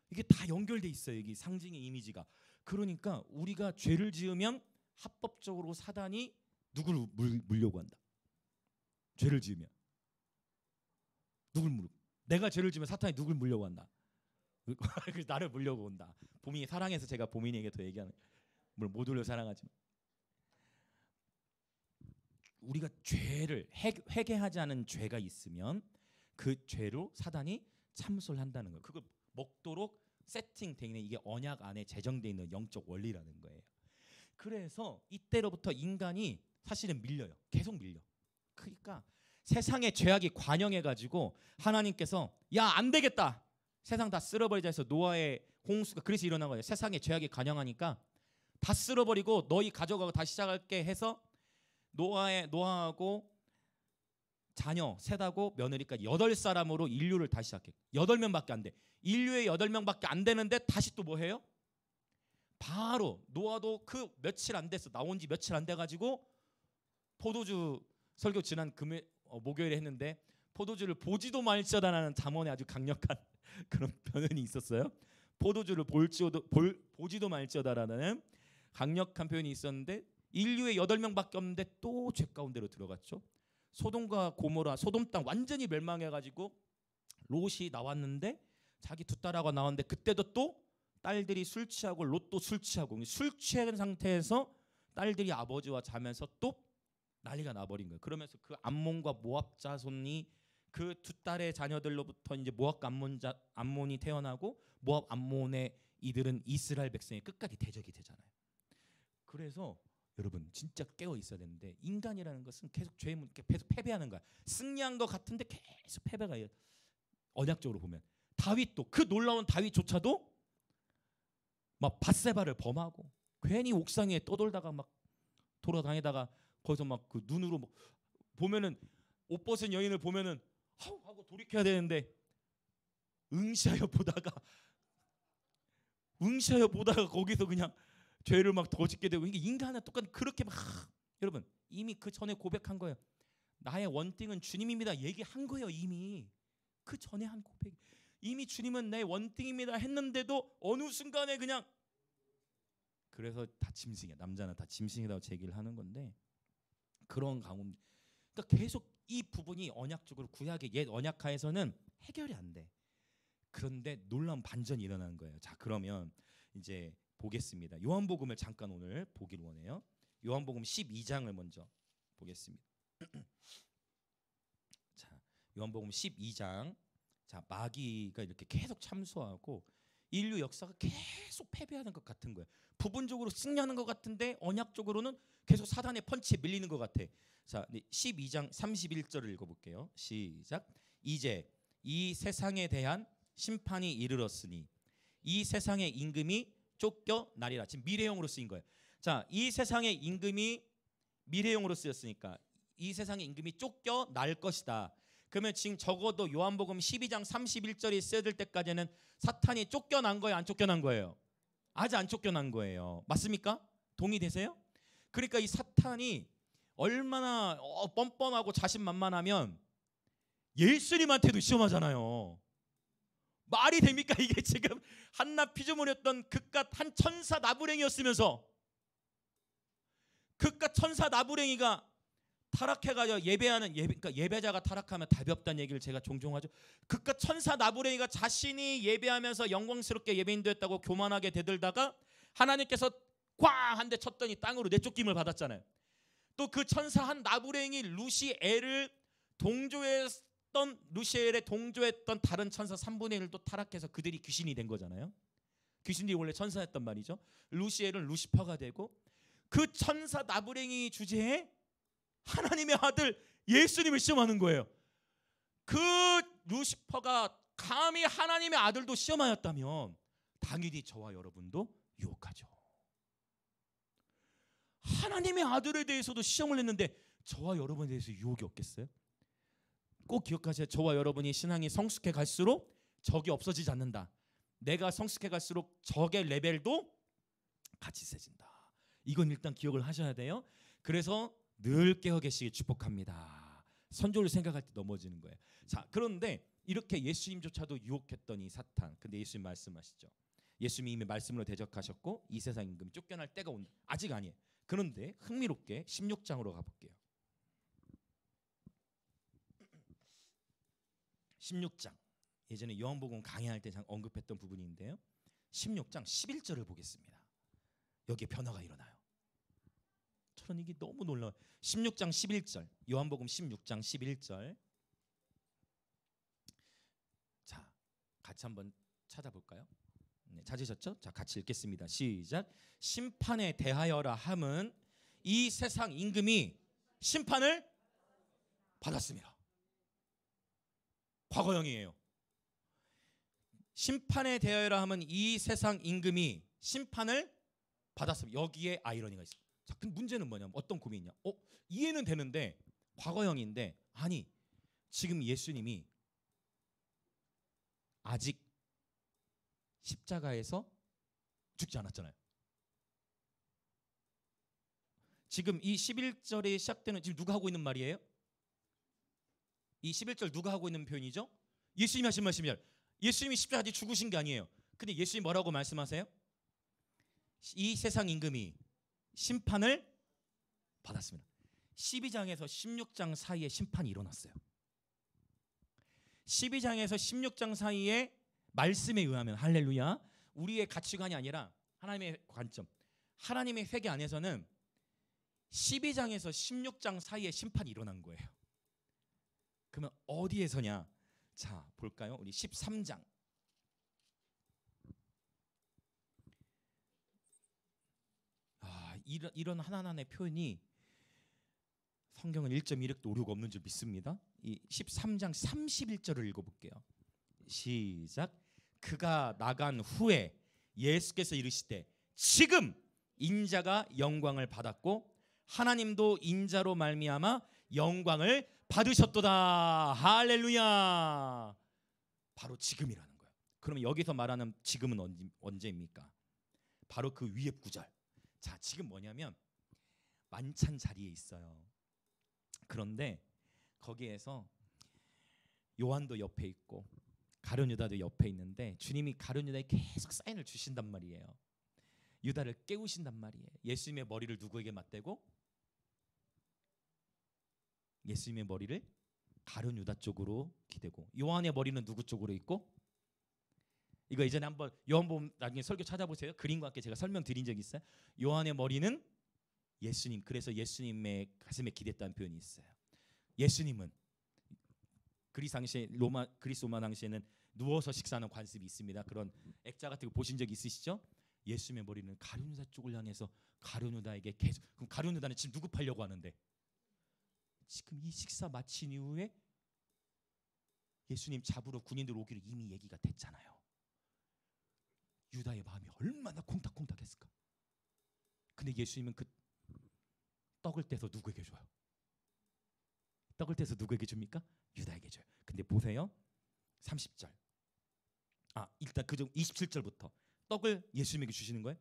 이게 다 연결돼 있어요. 이게 상징의 이미지가. 그러니까 우리가 죄를 지으면 합법적으로 사단이 누굴 물려고 한다. 죄를 지으면 누굴 물고? 내가 죄를 지으면 사탄이 누굴 물려고 한다. 나를 물려고 온다. 보민이 사랑해서 제가 보민이에게 더 얘기하는, 물론 모두를 사랑하지만 우리가 죄를 회개하지 않은 죄가 있으면 그 죄로 사단이 참소를 한다는 거예요. 그걸 먹도록 세팅되어 있는, 이게 언약 안에 제정되어 있는 영적 원리라는 거예요. 그래서 이때로부터 인간이 사실은 밀려요. 계속 밀려. 그러니까 세상에 죄악이 관영해가지고 하나님께서 야, 안 되겠다, 세상 다 쓸어버리자 해서 노아의 홍수가 그래서 일어난 거예요. 세상에 죄악이 관영하니까 다 쓸어버리고 너희 가져가고 다시 시작할게 해서 노아하고 자녀 셋하고 며느리까지 8사람으로 인류를 다시 시작해. 8명밖에 안 돼. 인류의 8명밖에 안 되는데 다시 또 뭐 해요? 바로 노아도 그 며칠 안 됐어. 나온 지 며칠 안 돼가지고 포도주 설교 지난 목요일에 했는데, 포도주를 보지도 말지어다라는 잠언에 아주 강력한 그런 표현이 있었어요. 포도주를 보지도 말지어다라는 강력한 표현이 있었는데, 인류의 8명밖에 없는데 또 죄 가운데로 들어갔죠. 소돔과 고모라, 소돔 땅 완전히 멸망해가지고 롯이 나왔는데, 자기 두 딸하고 나왔는데 그때도 또 딸들이 술 취하고 롯도 술 취하고, 술 취한 상태에서 딸들이 아버지와 자면서 또 난리가 나버린 거예요. 그러면서 그 암몬과 모압 자손이 그 두 딸의 자녀들로부터 이제 모압과 암몬이 태어나고, 모압 암몬의 이들은 이스라엘 백성의 끝까지 대적이 되잖아요. 그래서 여러분 진짜 깨어 있어야 되는데, 인간이라는 것은 계속 죄의 문에 계속 패배하는 거야. 승리한 것 같은데 계속 패배가 언약적으로 보면 다윗도, 그 놀라운 다윗조차도 막 밧세바를 범하고 괜히 옥상 위에 떠돌다가 막 돌아다니다가 거기서 막 그 눈으로 막 보면은, 옷 벗은 여인을 보면은 하고 돌이켜야 되는데 응시하여 보다가 거기서 그냥 죄를 막 더 짓게 되고, 이게 인간은 똑같은 그렇게 막 여러분 이미 그 전에 고백한 거예요. 나의 원띵은 주님입니다. 얘기한 거예요. 이미 그 전에 한 고백. 이미 주님은 내 원띵입니다 했는데도 어느 순간에 그냥, 그래서 다 짐승이야. 남자는 다 짐승이라고 제기를 하는 건데, 그런 가운데 그러니까 계속 이 부분이 언약적으로 구약의 옛 언약하에서는 해결이 안 돼. 그런데 놀라운 반전이 일어나는 거예요. 자, 그러면 이제 보겠습니다. 요한복음을 잠깐 오늘 보기를 원해요. 요한복음 12장을 먼저 보겠습니다. 자, 요한복음 12장. 자, 마귀가 이렇게 계속 참소하고 인류 역사가 계속 패배하는 것 같은 거예요. 부분적으로 승리하는 것 같은데 언약적으로는 계속 사단의 펀치에 밀리는 것 같아. 자, 12장 31절을 읽어볼게요. 시작. 이제 이 세상에 대한 심판이 이르렀으니 이 세상의 임금이 쫓겨나리라. 지금 미래형으로 쓰인 거예요. 자, 이 세상의 임금이 미래형으로 쓰였으니까 이 세상의 임금이 쫓겨날 것이다. 그러면 지금 적어도 요한복음 12장 31절이 써야 될 때까지는 사탄이 쫓겨난 거예요, 안 쫓겨난 거예요? 아직 안 쫓겨난 거예요. 맞습니까? 동의되세요? 그러니까 이 사탄이 얼마나 뻔뻔하고 자신만만하면 예수님한테도 시험하잖아요. 말이 됩니까? 이게 지금 한낱 피조물이었던 그깟 한 천사 나부랭이였으면서 그깟 천사 나부랭이가 타락해가지고 그러니까 예배자가 타락하면 답이 없다는 얘기를 제가 종종 하죠. 그깟 천사 나부랭이가 자신이 예배하면서 영광스럽게 예배인되었다고 교만하게 대들다가 하나님께서 꽝 한 대 쳤더니 땅으로 내쫓김을 받았잖아요. 또 그 천사 한 나부랭이 루시엘을 루시엘에 동조했던 다른 천사 3분의 1도 타락해서 그들이 귀신이 된 거잖아요. 귀신들이 원래 천사였단 말이죠. 루시엘은 루시퍼가 되고, 그 천사 나부랭이 주제에 하나님의 아들 예수님을 시험하는 거예요. 그 루시퍼가 감히 하나님의 아들도 시험하였다면 당연히 저와 여러분도 유혹하죠. 하나님의 아들에 대해서도 시험을 했는데 저와 여러분에 대해서 유혹이 없겠어요? 꼭 기억하세요. 저와 여러분이 신앙이 성숙해 갈수록 적이 없어지지 않는다. 내가 성숙해 갈수록 적의 레벨도 같이 세진다. 이건 일단 기억을 하셔야 돼요. 그래서 늘 깨어 계시길 축복합니다. 선조를 생각할 때 넘어지는 거예요. 자, 그런데 이렇게 예수님조차도 유혹했던 이 사탄. 근데 예수님 말씀하시죠. 예수님이 이미 말씀으로 대적하셨고 이 세상 임금이 쫓겨날 때가 온다. 아직 아니에요. 그런데 흥미롭게 16장으로 가볼게요. 16장. 예전에 요한복음 강의할 때 언급했던 부분인데요. 16장 11절을 보겠습니다. 여기에 변화가 일어나요. 저는 이게 너무 놀라워요. 16장 11절. 요한복음 16장 11절. 자, 같이 한번 찾아볼까요? 네, 찾으셨죠? 자, 같이 읽겠습니다. 시작. 심판에 대하여라 함은 이 세상 임금이 심판을 받았습니다. 과거형이에요. 심판에 대하여라 함은 이 세상 임금이 심판을 받았습니다. 여기에 아이러니가 있어요. 자, 근데 문제는 뭐냐면 어떤 고민이 있냐? 이해는 되는데 과거형인데, 아니 지금 예수님이 아직 십자가에서 죽지 않았잖아요. 지금 이 11절에 시작되는, 지금 누가 하고 있는 말이에요? 이 11절 누가 하고 있는 표현이죠? 예수님이 하신 말씀이에요. 예수님이 십자가에 죽으신 게 아니에요. 근데 예수님이 뭐라고 말씀하세요? 이 세상 임금이 심판을 받았습니다. 12장에서 16장 사이에 심판이 일어났어요. 12장에서 16장 사이에 말씀에 의하면, 할렐루야, 우리의 가치관이 아니라 하나님의 관점, 하나님의 회개 안에서는 12장에서 16장 사이에 심판이 일어난 거예요. 그러면 어디에서냐? 자, 볼까요? 우리 13장. 이런 하나하나의 표현이 성경은 1.16도 오류가 없는 줄 믿습니다. 이 13장 31절을 읽어볼게요. 시작. 그가 나간 후에 예수께서 이르시되 지금 인자가 영광을 받았고 하나님도 인자로 말미암아 영광을 받으셨도다. 할렐루야. 바로 지금이라는 거예요. 그러면 여기서 말하는 지금은 언제입니까? 바로 그 위에 구절. 자, 지금 뭐냐면 만찬 자리에 있어요. 그런데 거기에서 요한도 옆에 있고 가룟 유다도 옆에 있는데 주님이 가룟 유다에 계속 사인을 주신단 말이에요. 유다를 깨우신단 말이에요. 예수님의 머리를 누구에게 맞대고? 예수님의 머리를 가룟 유다 쪽으로 기대고, 요한의 머리는 누구 쪽으로 있고? 이거 예전에 한번 요한복음 나중에 설교 찾아보세요. 그림과 함께 제가 설명드린 적이 있어요. 요한의 머리는 예수님, 그래서 예수님의 가슴에 기댔다는 표현이 있어요. 예수님은 그리스 로마 당시에는 누워서 식사하는 관습이 있습니다. 그런 액자 같은 거 보신 적 있으시죠? 예수님의 머리는 가룟 유다 쪽을 향해서 가룟 유다에게 계속. 그럼 가룟 유다는 지금 누구 팔려고 하는데? 지금 이 식사 마친 이후에 예수님 잡으러 군인들 오기로 이미 얘기가 됐잖아요. 유다의 마음이 얼마나 콩닥콩닥했을까. 근데 예수님은 그 떡을 떼서 누구에게 줘요? 떡을 떼서 누구에게 줍니까? 유다에게 줘요. 근데 보세요. 30절. 일단 그중 27절부터 떡을 예수님에게 주시는 거예요.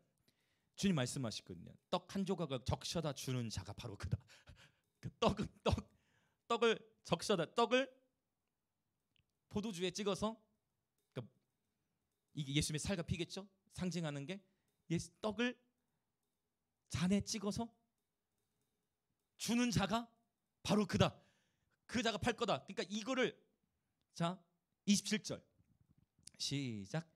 주님 말씀하시거든요. 떡 한 조각을 적셔다 주는 자가 바로 그다. 그 떡을 적셔다, 떡을 포도주에 찍어서, 그러니까 이게 예수님의 살과 피겠죠? 상징하는 게 떡을 잔에 찍어서 주는 자가 바로 그다. 그 자가 팔 거다. 그러니까 이거를, 자 27절 시작.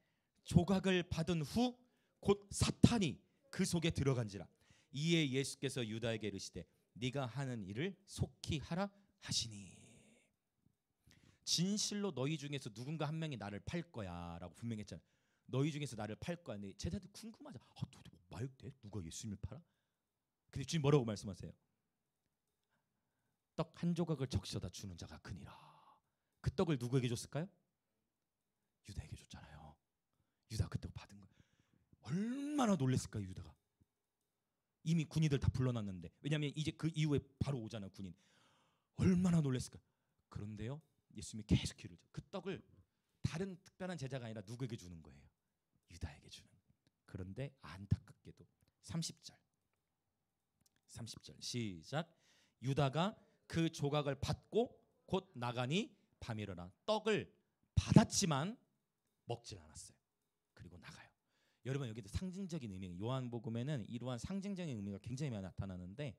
조각을 받은 후 곧 사탄이 그 속에 들어간지라. 이에 예수께서 유다에게 이르시되 네가 하는 일을 속히 하라 하시니. 진실로 너희 중에서 누군가 한 명이 나를 팔 거야 라고 분명히 했잖아요. 너희 중에서 나를 팔 거야. 근데 제자들 궁금하죠. 도대체 말돼? 누가 예수님을 팔아? 근데 주님 뭐라고 말씀하세요? 떡 한 조각을 적셔다 주는 자가 크니라. 그 떡을 누구에게 줬을까요? 유다에게 줬잖아요. 유다가 그 떡 받은 거예요. 얼마나 놀랬을까요? 유다가. 이미 군인들 다 불러놨는데, 왜냐하면 이제 그 이후에 바로 오잖아요. 군인. 얼마나 놀랬을까. 그런데요, 예수님이 계속 기회를 줘. 그 떡을 다른 특별한 제자가 아니라 누구에게 주는 거예요? 유다에게 주는. 그런데 안타깝게도 30절 시작. 유다가 그 조각을 받고 곧 나가니 밤이러라. 떡을 받았지만 먹질 않았어요. 그리고 나가요. 여러분, 여기도 상징적인 의미, 요한복음에는 이러한 상징적인 의미가 굉장히 많이 나타나는데,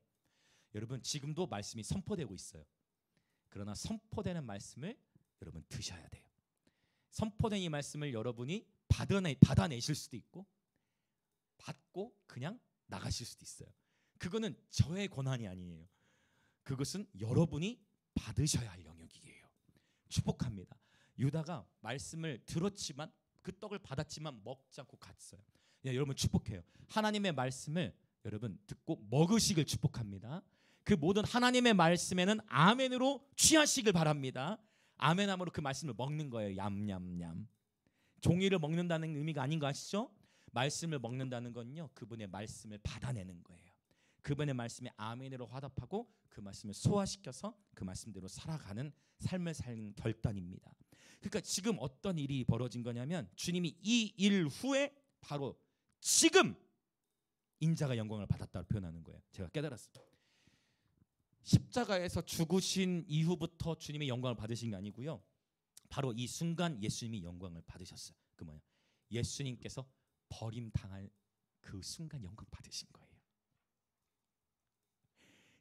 여러분 지금도 말씀이 선포되고 있어요. 그러나 선포되는 말씀을 여러분 드셔야 돼요. 선포된 이 말씀을 여러분이 받아내실 수도 있고 받고 그냥 나가실 수도 있어요. 그거는 저의 권한이 아니에요. 그것은 여러분이 받으셔야 할 영역이에요. 축복합니다. 유다가 말씀을 들었지만, 그 떡을 받았지만 먹지 않고 갔어요. 여러분 축복해요. 하나님의 말씀을 여러분 듣고 먹으시길 축복합니다. 그 모든 하나님의 말씀에는 아멘으로 취하시길 바랍니다. 아멘함으로 그 말씀을 먹는 거예요. 얌얌얌. 종이를 먹는다는 의미가 아닌 거 아시죠? 말씀을 먹는다는 건요, 그분의 말씀을 받아내는 거예요. 그분의 말씀에 아멘으로 화답하고 그 말씀을 소화시켜서 그 말씀대로 살아가는 삶을 사는 결단입니다. 그러니까 지금 어떤 일이 벌어진 거냐면, 주님이 이 일 후에 바로 지금 인자가 영광을 받았다고 표현하는 거예요. 제가 깨달았어요. 십자가에서 죽으신 이후부터 주님이 영광을 받으신 게 아니고요, 바로 이 순간 예수님이 영광을 받으셨어요. 그 뭐냐? 예수님께서 버림당할 그 순간 영광 받으신 거예요.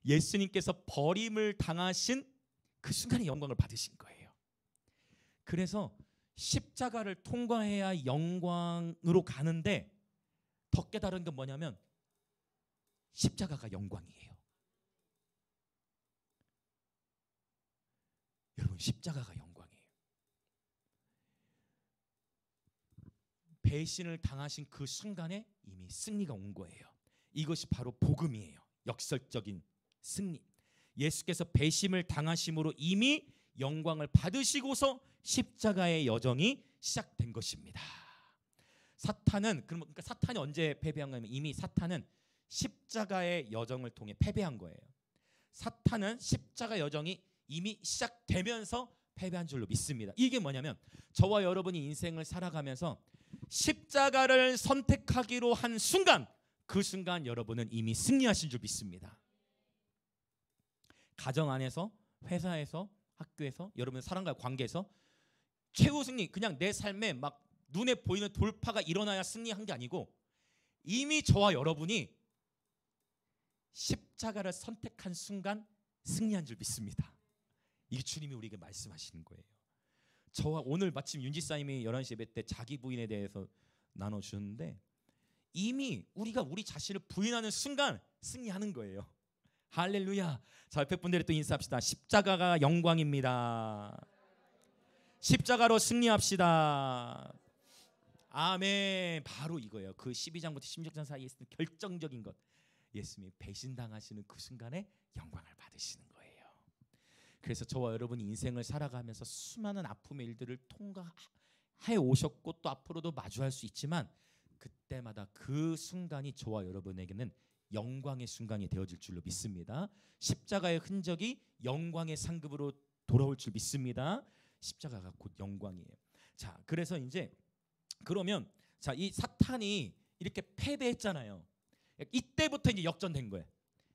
예수님께서 버림을 당하신 그 순간에 영광을 받으신 거예요. 그래서 십자가를 통과해야 영광으로 가는데, 더 깨달은 건 뭐냐면 십자가가 영광이에요. 여러분, 십자가가 영광이에요. 배신을 당하신 그 순간에 이미 승리가 온 거예요. 이것이 바로 복음이에요. 역설적인 승리. 예수께서 배심을 당하심으로 이미 영광을 받으시고서 십자가의 여정이 시작된 것입니다. 사탄은, 그러니까 사탄이 언제 패배한 거냐면, 이미 사탄은 십자가의 여정을 통해 패배한 거예요. 사탄은 십자가 여정이 이미 시작되면서 패배한 줄로 믿습니다. 이게 뭐냐면 저와 여러분이 인생을 살아가면서 십자가를 선택하기로 한 순간, 그 순간 여러분은 이미 승리하신 줄 믿습니다. 가정 안에서, 회사에서, 학교에서, 여러분 사람과의 관계에서 최후 승리, 그냥 내 삶에 막 눈에 보이는 돌파가 일어나야 승리한 게 아니고 이미 저와 여러분이 십자가를 선택한 순간 승리한 줄 믿습니다. 이게 주님이 우리에게 말씀하시는 거예요. 저와 오늘 마침 윤지사님이 11시 예배 때 자기 부인에 대해서 나눠주는데 이미 우리가 우리 자신을 부인하는 순간 승리하는 거예요. 할렐루야. 자, 옆에 분들이 또 인사합시다. 십자가가 영광입니다. 십자가로 승리합시다. 아멘. 바로 이거예요. 그 12장부터 16장 사이에 있는 결정적인 것. 예수님이 배신당하시는 그 순간에 영광을 받으시는 거예요. 그래서 저와 여러분이 인생을 살아가면서 수많은 아픔의 일들을 통과해 오셨고 또 앞으로도 마주할 수 있지만 그때마다 그 순간이 저와 여러분에게는 영광의 순간이 되어질 줄로 믿습니다. 십자가의 흔적이 영광의 상급으로 돌아올 줄 믿습니다. 십자가가 곧 영광이에요. 자, 그래서 이제 그러면 자, 이 사탄이 이렇게 패배했잖아요. 이때부터 이제 역전된 거예요.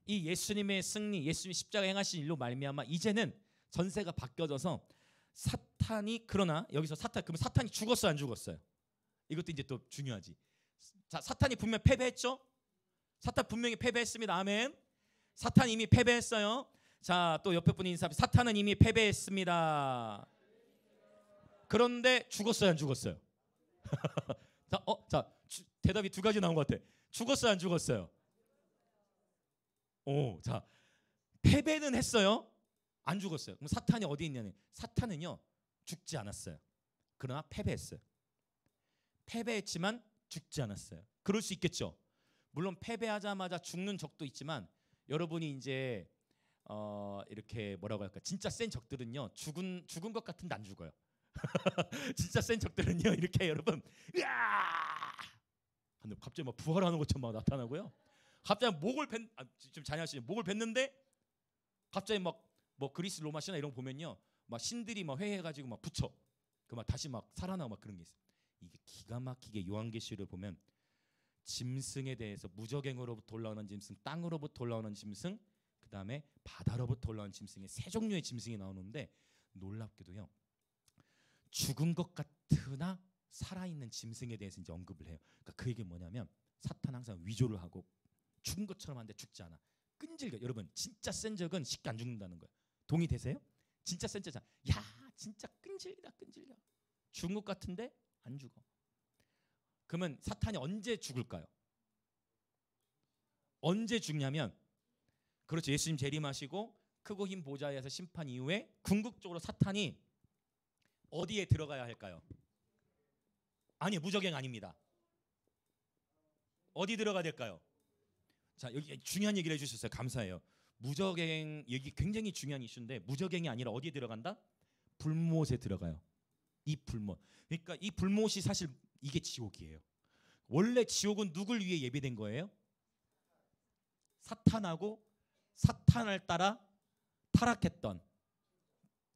이 예수님의 승리, 예수님 십자가 행하신 일로 말미암아 이제는 전세가 바뀌어져서 사탄이, 그러나 여기서 그러면 사탄이 죽었어요, 안 죽었어요? 이것도 이제 또 중요하지. 자, 사탄이 분명 패배했죠? 사탄 분명히 패배했습니다. 아멘. 사탄 이미 패배했어요. 자, 또 옆에 분이 인사합니다. 사탄은 이미 패배했습니다. 그런데 죽었어요, 안 죽었어요? 자, 대답이 두 가지 나온 것 같아. 죽었어요, 안 죽었어요? 자, 패배는 했어요, 안 죽었어요. 그럼 사탄이 어디 있냐면 사탄은요 죽지 않았어요. 그러나 패배했어요. 패배했지만 죽지 않았어요. 그럴 수 있겠죠. 물론 패배하자마자 죽는 적도 있지만 여러분이 이제 이렇게 뭐라고 할까, 진짜 센 적들은요 죽은 것 같은데 안 죽어요. 진짜 센 적들은요 이렇게 여러분 으아! 갑자기 막 부활하는 것처럼 막 나타나고요. 갑자기 좀 잔인하시죠. 목을 뱉는데 갑자기 막 뭐 그리스 로마 신화 이런 거 보면요 막 신들이 막 회해가지고 막 붙여 그 막 다시 막 살아나고 막 그런 게 있어요. 이게 기가 막히게 요한계시를 보면 짐승에 대해서 무적행으로부터 올라오는 짐승, 땅으로부터 올라오는 짐승, 그 다음에 바다로부터 올라오는 짐승의 세 종류의 짐승이 나오는데 놀랍게도요 죽은 것 같으나 살아있는 짐승에 대해서 이제 언급을 해요. 그러니까 그 얘기 뭐냐면 사탄 항상 위조를 하고 죽은 것처럼 하는데 죽지 않아. 끈질겨. 여러분 진짜 센 적은 쉽게 안 죽는다는 거예요. 동의되세요? 진짜 센 적은 야 진짜 끈질기다 끈질겨. 죽은 것 같은데 안 죽어. 그러면 사탄이 언제 죽을까요? 언제 죽냐면 그렇죠. 예수님 재림하시고 크고 흰 보좌에서 심판 이후에 궁극적으로 사탄이 어디에 들어가야 할까요? 아니요, 무적행 아닙니다. 어디 들어가야 될까요? 자, 여기 중요한 얘기를 해주셨어요. 감사해요. 무적행 얘기 굉장히 중요한 이슈인데 무적행이 아니라 어디에 들어간다? 불못에 들어가요. 이 불못. 그러니까 이 불못이 사실 이게 지옥이에요. 원래 지옥은 누굴 위해 예비된 거예요? 사탄하고 사탄을 따라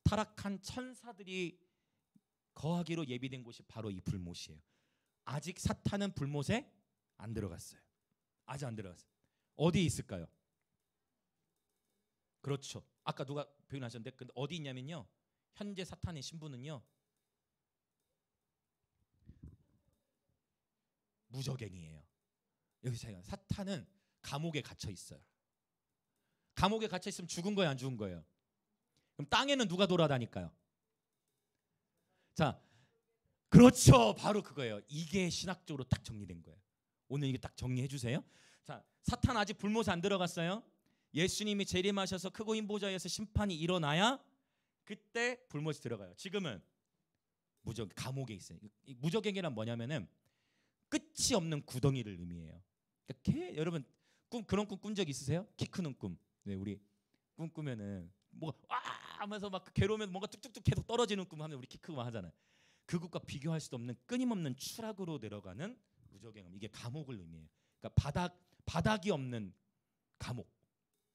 타락한 천사들이 거하기로 예비된 곳이 바로 이 불못이에요. 아직 사탄은 불못에 안 들어갔어요. 아직 안 들어갔어요. 어디에 있을까요? 그렇죠. 아까 누가 표현하셨는데 근데 어디 있냐면요. 현재 사탄의 신분은요. 무적행이에요. 여기서 사탄은 감옥에 갇혀 있어요. 감옥에 갇혀 있으면 죽은 거예요, 안 죽은 거예요? 그럼 땅에는 누가 돌아다닐까요? 자, 그렇죠. 바로 그거예요. 이게 신학적으로 딱 정리된 거예요. 오늘 이게 딱 정리해 주세요. 자, 사탄 아직 불못에 안 들어갔어요. 예수님이 재림하셔서 크고 흰 보좌에서 심판이 일어나야 그때 불못에 들어가요. 지금은 감옥에 있어요. 이 무적행이란 뭐냐면은 끝이 없는 구덩이를 의미해요. 그러니까 여러분 그런 꿈 꾼 적 있으세요? 키 크는 꿈. 네, 우리 꿈 꾸면은 뭐가 하면서 막 괴로우면 뭔가 뚝뚝뚝 계속 떨어지는 꿈 하면 우리 키 크고 하잖아요. 그것과 비교할 수도 없는 끊임없는 추락으로 내려가는 무적행함. 이게 감옥을 의미해요. 그러니까 바닥이 없는 감옥.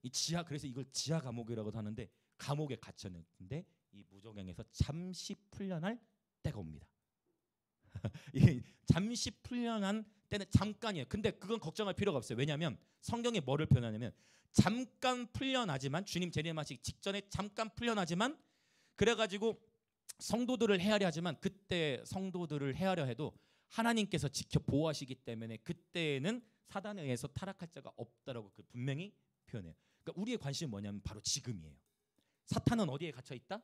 이 지하, 그래서 이걸 지하 감옥이라고도 하는데 감옥에 갇혔는데 이 무적행에서 잠시 풀려날 때가 옵니다. 이게 잠시 풀려난 때는 잠깐이에요. 근데 그건 걱정할 필요가 없어요. 왜냐하면 성경에 뭐를 표현하냐면 잠깐 풀려나지만 주님 재림하시기 직전에 잠깐 풀려나지만 그래가지고 성도들을 헤아려 하지만 그때 성도들을 헤아려 해도 하나님께서 지켜 보호하시기 때문에 그때는 사단에 의해서 타락할 자가 없다라고 그 분명히 표현해요. 그러니까 우리의 관심은 뭐냐면 바로 지금이에요. 사탄은 어디에 갇혀 있다?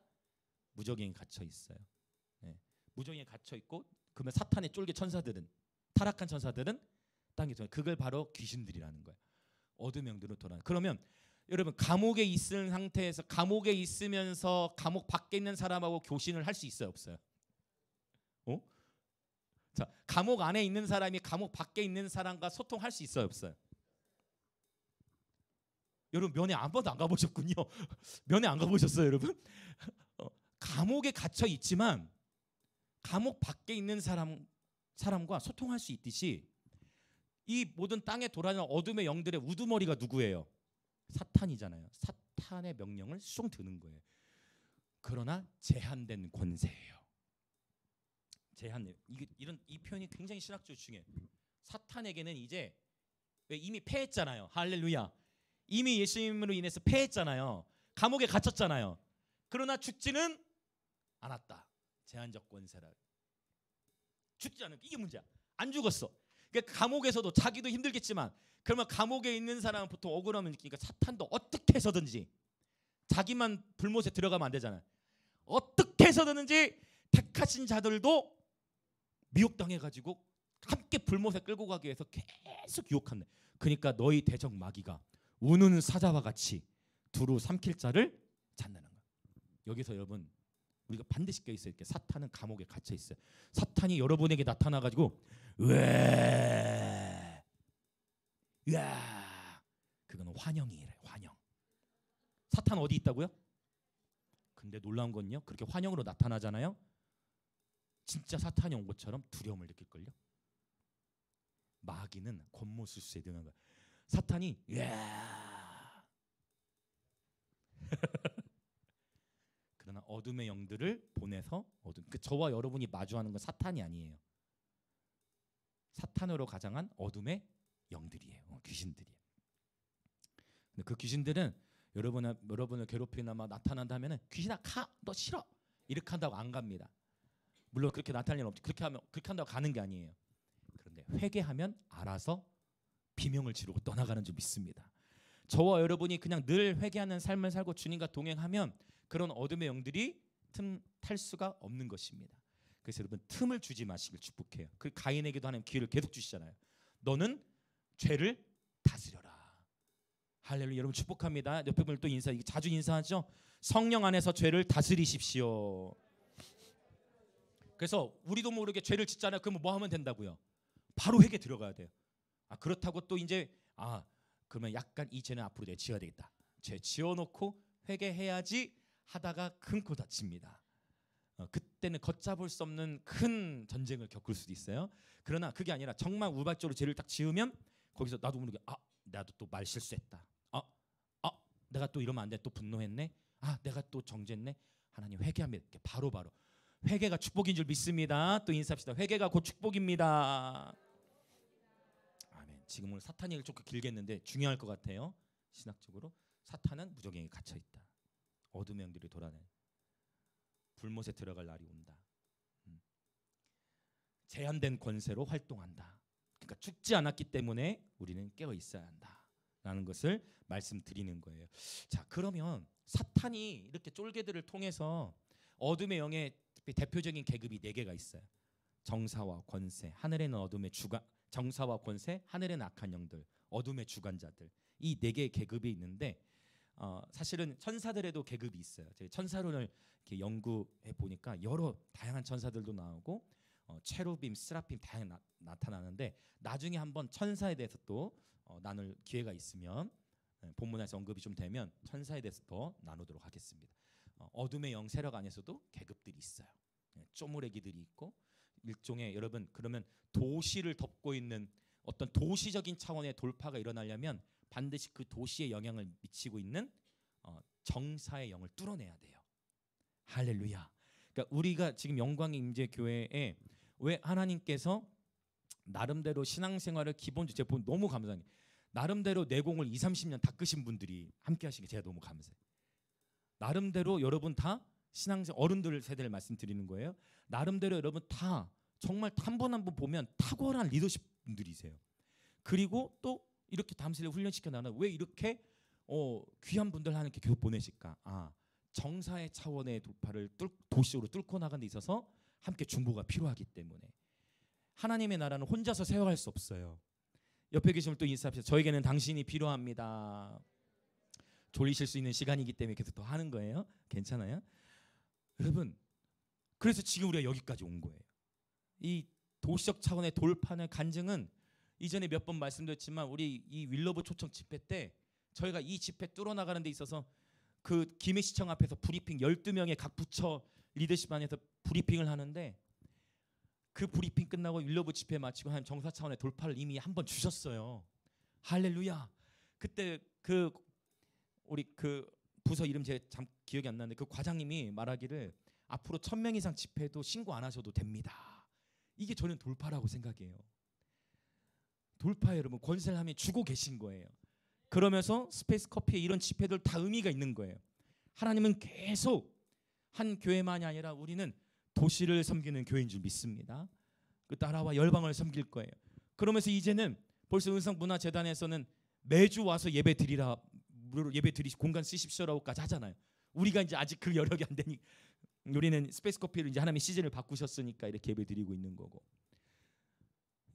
무적행에 갇혀 있어요. 네. 무적행에 갇혀 있고 그러면 사탄의 쫄개 천사들은 타락한 천사들은 땅에 돌아 그걸 바로 귀신들이라는 거예요. 어둠의 영들로 돌아. 그러면 여러분 감옥에 있는 상태에서 감옥에 있으면서 감옥 밖에 있는 사람하고 교신을 할 수 있어요, 없어요? 자, 감옥 안에 있는 사람이 감옥 밖에 있는 사람과 소통할 수 있어요, 없어요? 여러분 면회 한 번도 안 가보셨군요. 면회 안 가보셨어요, 여러분? 감옥에 갇혀 있지만 감옥 밖에 있는 사람과 소통할 수 있듯이 이 모든 땅에 돌아다니는 어둠의 영들의 우두머리가 누구예요? 사탄이잖아요. 사탄의 명령을 쑥 드는 거예요. 그러나 제한된 권세예요. 제한된 이 표현이 굉장히 신학적으로 중요해요. 사탄에게는 이제 이미 패했잖아요. 할렐루야. 이미 예수님으로 인해서 패했잖아요. 감옥에 갇혔잖아요. 그러나 죽지는 않았다. 제한적 권세라. 죽지 않은 이게 문제야. 안 죽었어. 그러니까 감옥에서도 자기도 힘들겠지만 그러면 감옥에 있는 사람은 보통 억울함을 느끼니까 사탄도 어떻게 해서든지 자기만 불못에 들어가면 안 되잖아요. 어떻게 해서든지 택하신 자들도 미혹당해가지고 함께 불못에 끌고 가기 위해서 계속 유혹한다. 그러니까 너희 대적 마귀가 우는 사자와 같이 두루 삼킬 자를 찾는다는 거예요. 여기서 여러분 우리가 반드시 껴있어야 될 게 사탄은 감옥에 갇혀 있어요. 사탄이 여러분에게 나타나가지고 왜? 야, 그거는 환영이래. 환영. 사탄 어디 있다고요? 근데 놀라운 건요. 그렇게 환영으로 나타나잖아요. 진짜 사탄이 온 것처럼 두려움을 느낄걸요. 마귀는 겉모술수에 드는 거야. 사탄이 야. 그러나 어둠의 영들을 보내서 저와 여러분이 마주하는 건 사탄이 아니에요. 사탄으로 가장한 어둠의 영들이에요. 귀신들이에요. 근데 그 귀신들은 여러분을 괴롭히나 막 나타난다면은 귀신아 가, 너 싫어 이렇게 한다고 안 갑니다. 물론 그렇게 나타날 일은 없지. 그렇게 한다고 가는 게 아니에요. 그런데 회개하면 알아서 비명을 지르고 떠나가는 줄 믿습니다. 저와 여러분이 그냥 늘 회개하는 삶을 살고 주님과 동행하면 그런 어둠의 영들이 틈탈 수가 없는 것입니다. 그래서 여러분 틈을 주지 마시길 축복해요. 그 가인에게도 하나님 기회를 계속 주시잖아요. 너는 죄를 다스려라. 할렐루야. 여러분 축복합니다. 옆에 분을 또 자주 인사하죠. 성령 안에서 죄를 다스리십시오. 그래서 우리도 모르게 죄를 짓잖아요. 그러면 뭐 하면 된다고요? 바로 회개 들어가야 돼요. 그렇다고 또 이제 그러면 약간 이 죄는 앞으로 내가 지어야 되겠다. 죄 지어놓고 회개해야지 하다가 금코 다칩니다. 그때는 걷잡을 수 없는 큰 전쟁을 겪을 수도 있어요. 그러나 그게 아니라 정말 우발적으로 죄를 딱 지으면 거기서 나도 모르게 나도 또 말 실수했다. 내가 또 이러면 안 돼. 또 분노했네. 내가 또 정죄했네. 하나님 회개하면 이렇게 바로바로 회개가 축복인 줄 믿습니다. 또 인사합시다. 회개가 곧 축복입니다. 아멘. 지금 오늘 사탄 얘기를 조금 길게 했는데 중요할 것 같아요. 신학적으로 사탄은 무적행에 갇혀 있다. 어둠의 영들이 돌아다니 불못에 들어갈 날이 온다. 제한된 권세로 활동한다. 그러니까 죽지 않았기 때문에 우리는 깨어 있어야 한다라는 것을 말씀드리는 거예요. 자, 그러면 사탄이 이렇게 쫄개들을 통해서 어둠의 영의 대표적인 계급이 4개가 있어요. 정사와 권세, 하늘에 있는 어둠의 주관, 정사와 권세, 하늘에 있는 악한 영들, 어둠의 주관자들. 이 4개의 계급이 있는데 사실은 천사들에도 계급이 있어요. 제가 천사론을 이렇게 연구해 보니까 여러 다양한 천사들도 나오고 체루빔, 스라핌 다양하게 나타나는데 나중에 한번 천사에 대해서 또 나눌 기회가 있으면 본문에서 언급이 좀 되면 천사에 대해서 더 나누도록 하겠습니다. 어둠의 영 세력 안에서도 계급들이 있어요. 쪼무레기들이 있고 일종의 여러분 그러면 도시를 덮고 있는 어떤 도시적인 차원의 돌파가 일어나려면 반드시 그 도시에 영향을 미치고 있는 정사의 영을 뚫어내야 돼요. 할렐루야. 그러니까 우리가 지금 영광의 임재 교회에 왜 하나님께서 나름대로 신앙생활을 기본적으로 제가 보면 너무 감사해요. 나름대로 내공을 20, 30년 닦으신 분들이 함께 하신 게 제가 너무 감사해요. 나름대로 여러분 다 신앙생 어른들 세대를 말씀드리는 거예요. 나름대로 여러분 다 정말 한 분 한 분 보면 탁월한 리더십 분들이세요. 그리고 또 이렇게 담수를 훈련시켜 나는 왜 이렇게 귀한 분들 하나님께 계속 보내실까? 정사의 차원의 돌파를 도시적으로 뚫고 나가는 데 있어서 함께 중보가 필요하기 때문에 하나님의 나라는 혼자서 세워갈 수 없어요. 옆에 계신 분 또 인사합시다. 저에게는 당신이 필요합니다. 졸리실 수 있는 시간이기 때문에 계속 더 하는 거예요. 괜찮아요? 여러분, 그래서 지금 우리가 여기까지 온 거예요. 이 도시적 차원의 돌파는 간증은 이전에 몇 번 말씀드렸지만 우리 이 윌러브 초청 집회 때 저희가 이 집회 뚫어나가는 데 있어서 그 김해시청 앞에서 브리핑 12명의 각 부처 리더십 안에서 브리핑을 하는데 그 브리핑 끝나고 윌러브 집회 마치고 한 정사 차원의 돌파를 이미 한번 주셨어요. 할렐루야. 그때 우리 부서 이름 제가 참 기억이 안 나는데 그 과장님이 말하기를 앞으로 1000명 이상 집회도 신고 안 하셔도 됩니다. 이게 저는 돌파라고 생각해요. 돌파에 여러분 권세를 하면 주고 계신 거예요. 그러면서 스페이스 커피에 이런 집회들 다 의미가 있는 거예요. 하나님은 계속 한 교회만이 아니라 우리는 도시를 섬기는 교회인 줄 믿습니다. 그 나라와 열방을 섬길 거예요. 그러면서 이제는 벌써 은상문화재단에서는 매주 와서 예배 드리라, 예배 드리시 공간 쓰십시오라고까지 하잖아요. 우리가 이제 아직 그 여력이 안 되니 우리는 스페이스 커피를 이제 하나님의 시즌을 바꾸셨으니까 이렇게 예배 드리고 있는 거고.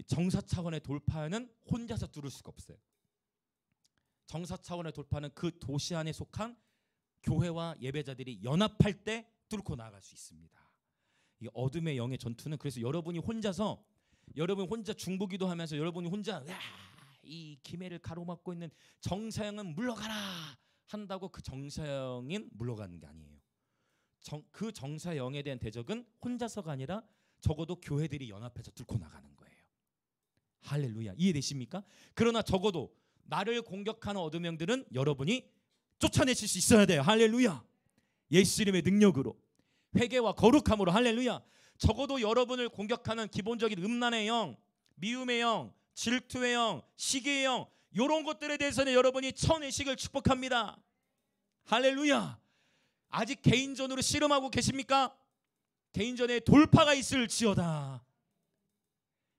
정사 차원의 돌파는 혼자서 뚫을 수가 없어요. 정사 차원의 돌파는 그 도시 안에 속한 교회와 예배자들이 연합할 때 뚫고 나아갈 수 있습니다. 이 어둠의 영의 전투는 그래서 여러분 혼자 중보기도 하면서 여러분이 혼자 이 기회를 가로막고 있는 정사형은 물러가라 한다고 그 정사형인 물러가는 게 아니에요. 그 정사형에 대한 대적은 혼자서가 아니라 적어도 교회들이 연합해서 뚫고 나가는 거예요. 할렐루야. 이해되십니까? 그러나 적어도 나를 공격하는 어둠의 영들은 여러분이 쫓아내실 수 있어야 돼요. 할렐루야. 예수 이름의 능력으로 회개와 거룩함으로. 할렐루야. 적어도 여러분을 공격하는 기본적인 음란의 영, 미움의 영, 질투의 영, 시기의 영, 이런 것들에 대해서는 여러분이 처내식을 축복합니다. 할렐루야. 아직 개인전으로 씨름하고 계십니까? 개인전에 돌파가 있을지어다.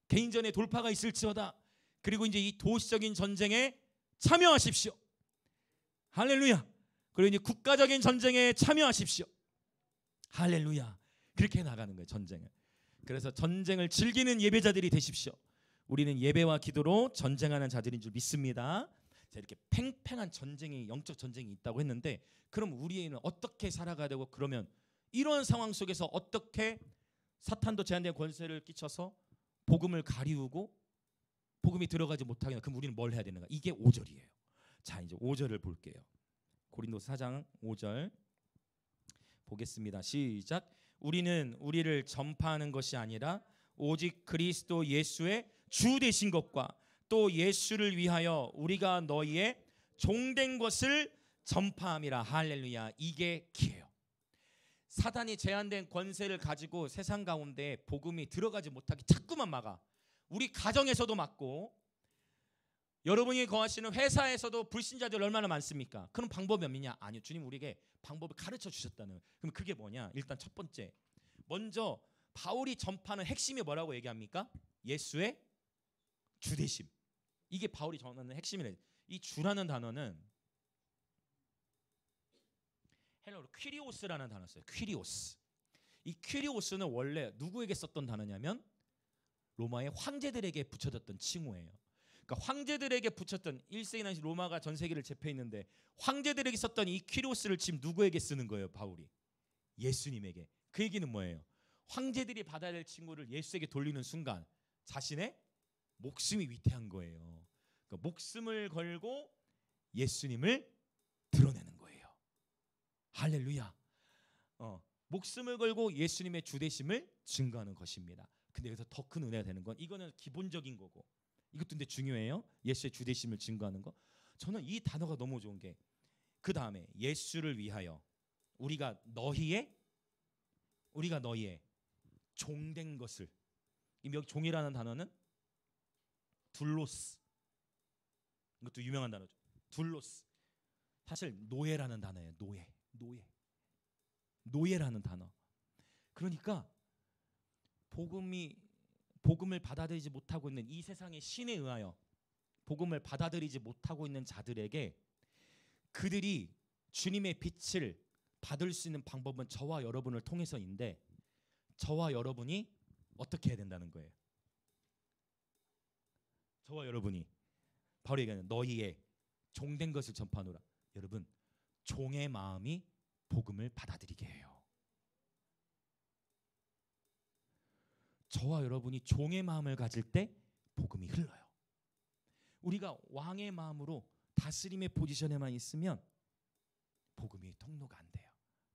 개인전에 돌파가 있을지어다. 그리고 이제 이 도시적인 전쟁에 참여하십시오. 할렐루야. 그리고 이제 국가적인 전쟁에 참여하십시오. 할렐루야. 그렇게 나가는 거예요, 전쟁을. 그래서 전쟁을 즐기는 예배자들이 되십시오. 우리는 예배와 기도로 전쟁하는 자들인 줄 믿습니다. 자, 이렇게 팽팽한 전쟁이, 영적 전쟁이 있다고 했는데, 그럼 우리는 어떻게 살아가야 되고, 그러면 이런 상황 속에서 어떻게 사탄도 제한된 권세를 끼쳐서 복음을 가리우고 복음이 들어가지 못하게 하나? 그럼 우리는 뭘 해야 되는가? 이게 5절이에요. 자, 이제 5절을 볼게요. 고린도서 4장 5절 보겠습니다. 시작. 우리는 우리를 전파하는 것이 아니라 오직 그리스도 예수의 주 되신 것과 또 예수를 위하여 우리가 너희의 종된 것을 전파함이라. 할렐루야. 이게 기예요. 사단이 제한된 권세를 가지고 세상 가운데 복음이 들어가지 못하게 자꾸만 막아. 우리 가정에서도 막고, 여러분이 거하시는 회사에서도 불신자들 얼마나 많습니까? 그런 방법이 없느냐? 아니요. 주님 우리에게 방법을 가르쳐 주셨다는 거예요. 그럼 그게 뭐냐? 일단 첫 번째, 먼저 바울이 전파하는 핵심이 뭐라고 얘기합니까? 예수의 주되심. 이게 바울이 전하는 핵심이래. 이 주라는 단어는 헬라어로 퀴리오스라는 단어를 써요. 퀴리오스. 이 퀴리오스는 원래 누구에게 썼던 단어냐면 로마의 황제들에게 붙여졌던 칭호예요. 그러니까 황제들에게 붙였던 1세기 당시 로마가 전 세계를 제패했는데 황제들에게 썼던 이 퀴리오스를 지금 누구에게 쓰는 거예요? 바울이 예수님에게. 그 얘기는 뭐예요? 황제들이 받아야 될 칭호를 예수에게 돌리는 순간 자신의 목숨이 위태한 거예요. 그러니까 목숨을 걸고 예수님을 드러내는 거예요. 할렐루야. 목숨을 걸고 예수님의 주되심을 증거하는 것입니다. 근데 여기서 더 큰 은혜가 되는 건, 이거는 기본적인 거고, 이것도 근데 중요해요. 예수의 주되심을 증거하는 거. 저는 이 단어가 너무 좋은 게, 그 다음에 예수를 위하여 우리가 너희의 종된 것을, 이 종이라는 단어는 둘로스, 이것도 유명한 단어죠. 둘로스, 사실 노예라는 단어예요. 노예라는 단어. 그러니까 복음을 받아들이지 못하고 있는 이 세상의 신에 의하여 복음을 받아들이지 못하고 있는 자들에게 그들이 주님의 빛을 받을 수 있는 방법은 저와 여러분을 통해서인데, 저와 여러분이 어떻게 해야 된다는 거예요? 저와 여러분이 바로 얘기하는 너희의 종된 것을 전파하노라. 여러분, 종의 마음이 복음을 받아들이게 해요. 저와 여러분이 종의 마음을 가질 때 복음이 흘러요. 우리가 왕의 마음으로 다스림의 포지션에만 있으면 복음이 통로가 안 돼요.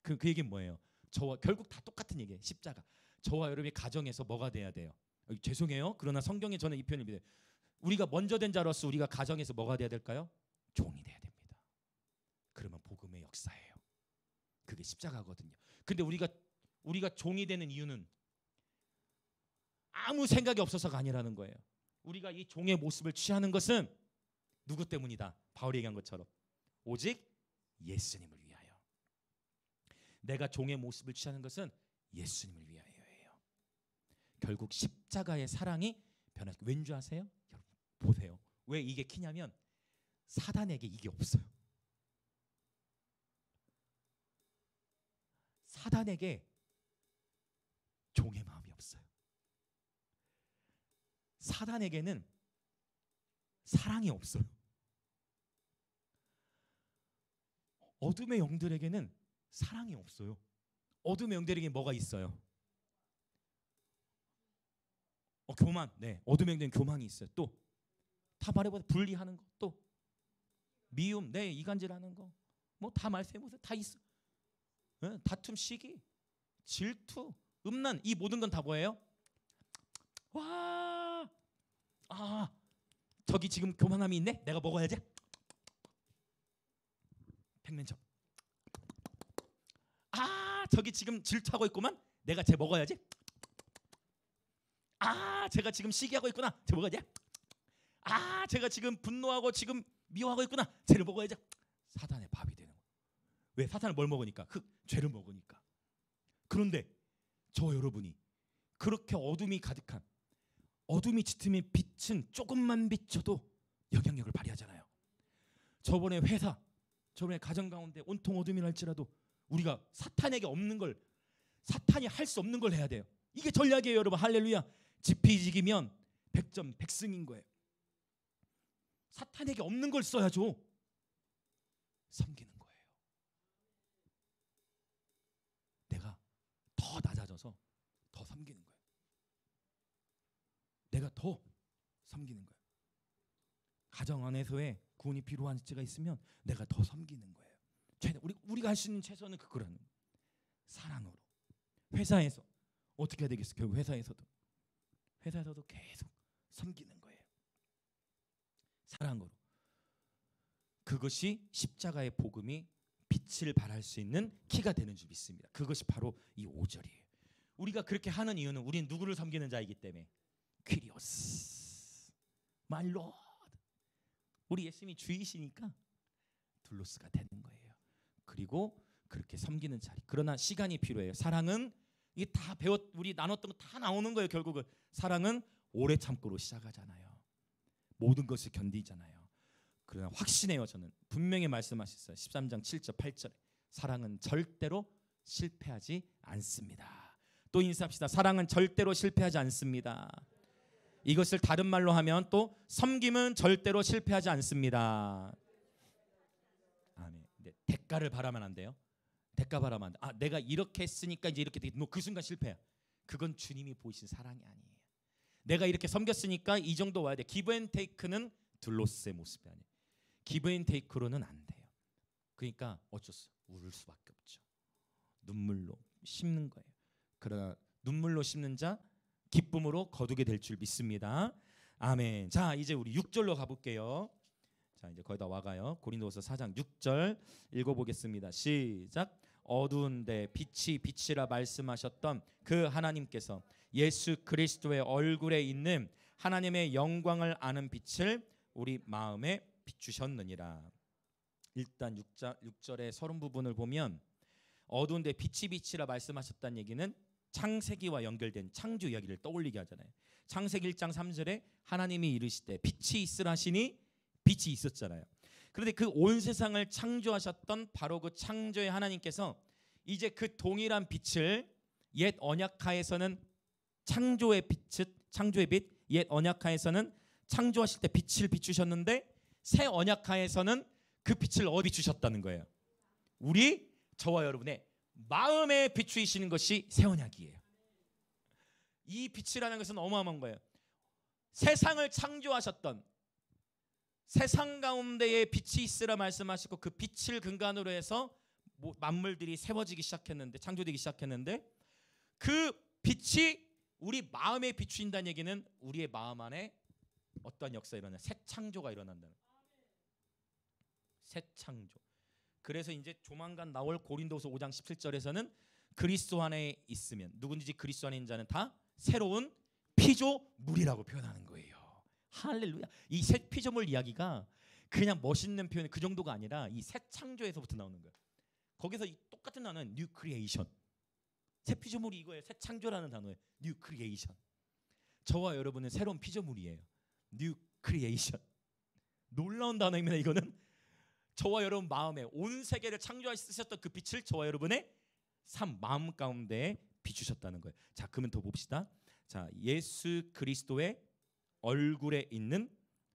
그 얘기는 뭐예요? 저와 결국 다 똑같은 얘기예요. 십자가. 저와 여러분이 가정에서 뭐가 돼야 돼요? 죄송해요. 그러나 성경에 저는 이 표현을 믿어요. 우리가 먼저 된 자로서 우리가 가정에서 뭐가 돼야 될까요? 종이 돼야 됩니다. 그러면 복음의 역사예요. 그게 십자가거든요. 근데 우리가 종이 되는 이유는 아무 생각이 없어서가 아니라는 거예요. 우리가 이 종의 모습을 취하는 것은 누구 때문이다? 바울이 얘기한 것처럼 오직 예수님을 위하여. 내가 종의 모습을 취하는 것은 예수님을 위하여예요. 결국 십자가의 사랑이 변하지. 왠 줄 아세요? 여러분 보세요. 왜 이게 키냐면 사단에게 이게 없어요. 사단에게 종의 마음이 없어요. 사단에게는 사랑이 없어요. 어둠의 영들에게는 사랑이 없어요. 어둠의 영들에게 뭐가 있어요? 교만. 네, 어둠의 영들에게는 교만이 있어요. 또 다 말해보세요. 분리하는 거, 또 미움, 네, 이간질하는 거, 뭐 다 말해보세요. 다 있어. 네, 다툼, 시기, 질투, 음란, 이 모든 건 다 뭐예요? 와, 저기 지금 교만함이 있네. 내가 먹어야지. 팽맨 척. 저기 지금 질투하고 있구만. 내가 쟤 먹어야지. 제가 지금 시기하고 있구나. 쟤 먹어야지. 제가 지금 분노하고 지금 미워하고 있구나. 쟤를 먹어야지. 사단의 밥이 되는 거예요. 왜? 사탄은 뭘 먹으니까? 죄를 먹으니까. 그런데 저 여러분이 그렇게 어둠이 가득한, 어둠이 짙으면 빛은 조금만 비춰도 영향력을 발휘하잖아요. 저번에 회사, 저번에 가정 가운데 온통 어둠이랄지라도 우리가 사탄에게 없는 걸, 사탄이 할 수 없는 걸 해야 돼요. 이게 전략이에요, 여러분. 할렐루야. 지피지기면 100점 100승인 거예요. 사탄에게 없는 걸 써야죠. 섬기는 거예요. 내가 더 낮아져서 더 섬기는 거예요. 내가 더 섬기는 거예요. 가정 안에서의 구원이 필요한 때가 있으면 내가 더 섬기는 거예요. 우리가 할 수 있는 최선은 그거라는 거예요. 사랑으로. 회사에서 어떻게 해야 되겠어요? 결국 회사에서도 계속 섬기는 거예요. 사랑으로. 그것이 십자가의 복음이 빛을 발할 수 있는 키가 되는 줄 믿습니다. 그것이 바로 이 5절이에요. 우리가 그렇게 하는 이유는 우리는 누구를 섬기는 자이기 때문에. 퀴리오스, 마이 로드. 우리 예수님이 주이시니까 둘로스가 되는 거예요. 그리고 그렇게 섬기는 자리. 그러나 시간이 필요해요. 사랑은 이게 다 우리 나눴던 거 다 나오는 거예요. 결국은 사랑은 오래 참고로 시작하잖아요. 모든 것을 견디잖아요. 그러나 확신해요. 저는 분명히 말씀하셨어요. 13장 7절 8절에 사랑은 절대로 실패하지 않습니다. 또 인사합시다. 사랑은 절대로 실패하지 않습니다. 이것을 다른 말로 하면 또 섬김은 절대로 실패하지 않습니다. 아멘. 근데 대가를 바라면 안 돼요. 대가 바라면 안 돼. 내가 이렇게 했으니까 이제 이렇게 되겠다. 그 순간 실패야. 그건 주님이 보이신 사랑이 아니에요. 내가 이렇게 섬겼으니까 이 정도 와야 돼. 기브 앤 테이크는 둘로스의 모습이 아니에요. 기브 앤 테이크로는 안 돼요. 그러니까 어쩔 수 없어. 울을 수밖에 없죠. 눈물로 심는 거예요. 그러나 눈물로 심는 자 기쁨으로 거두게 될 줄 믿습니다. 아멘. 자, 이제 우리 6절로 가볼게요. 자, 이제 거의 다 와가요. 고린도후서 4장 6절 읽어보겠습니다. 시작. 어두운데 빛이 빛이라 말씀하셨던 그 하나님께서 예수 그리스도의 얼굴에 있는 하나님의 영광을 아는 빛을 우리 마음에 비추셨느니라. 일단 6절의 서론 부분을 보면 어두운데 빛이 빛이라 말씀하셨다는 얘기는 창세기와 연결된 창조 이야기를 떠올리게 하잖아요. 창세기 1장 3절에 하나님이 이르시되 빛이 있으라 하시니 빛이 있었잖아요. 그런데 그 온 세상을 창조하셨던 바로 그 창조의 하나님께서 이제 그 동일한 빛을 옛 언약하에서는 창조의 빛, 옛 언약하에서는 창조하실 때 빛을 비추셨는데 새 언약하에서는 그 빛을 어디 비추셨다는 거예요? 우리 저와 여러분의 마음에 비추시는 것이 새 언약이에요. 이 빛이라는 것은 어마어마한 거예요. 세상을 창조하셨던 세상 가운데에 빛이 있으라 말씀하시고 그 빛을 근간으로 해서 만물들이 세워지기 시작했는데, 창조되기 시작했는데, 그 빛이 우리 마음에 비추인다는 얘기는 우리의 마음 안에 어떠한 역사가 일어나요? 새 창조가 일어난다는 거예요. 새 창조. 그래서 이제 조만간 나올 고린도후서 5장 17절에서는 그리스도 안에 있으면, 누구든지 그리스도 안에 있는 자는 다 새로운 피조물이라고 표현하는 거예요. 할렐루야. 이 새 피조물 이야기가 그냥 멋있는 표현 그 정도가 아니라 이 새 창조에서부터 나오는 거예요. 거기서 이 똑같은 단어는 뉴 크리에이션. 새 피조물이 이거예요. 새 창조라는 단어예요. 뉴 크리에이션. 저와 여러분은 새로운 피조물이에요. 뉴 크리에이션. 놀라운 단어입니다. 이거는 저와 여러분 마음에 온 세계를 창조하셨던 그 빛을 저와 여러분의 삶 마음 가운데 비추셨다는 거예요. 자, 그러면 더 봅시다. 자, 예수 그리스도의 얼굴에 있는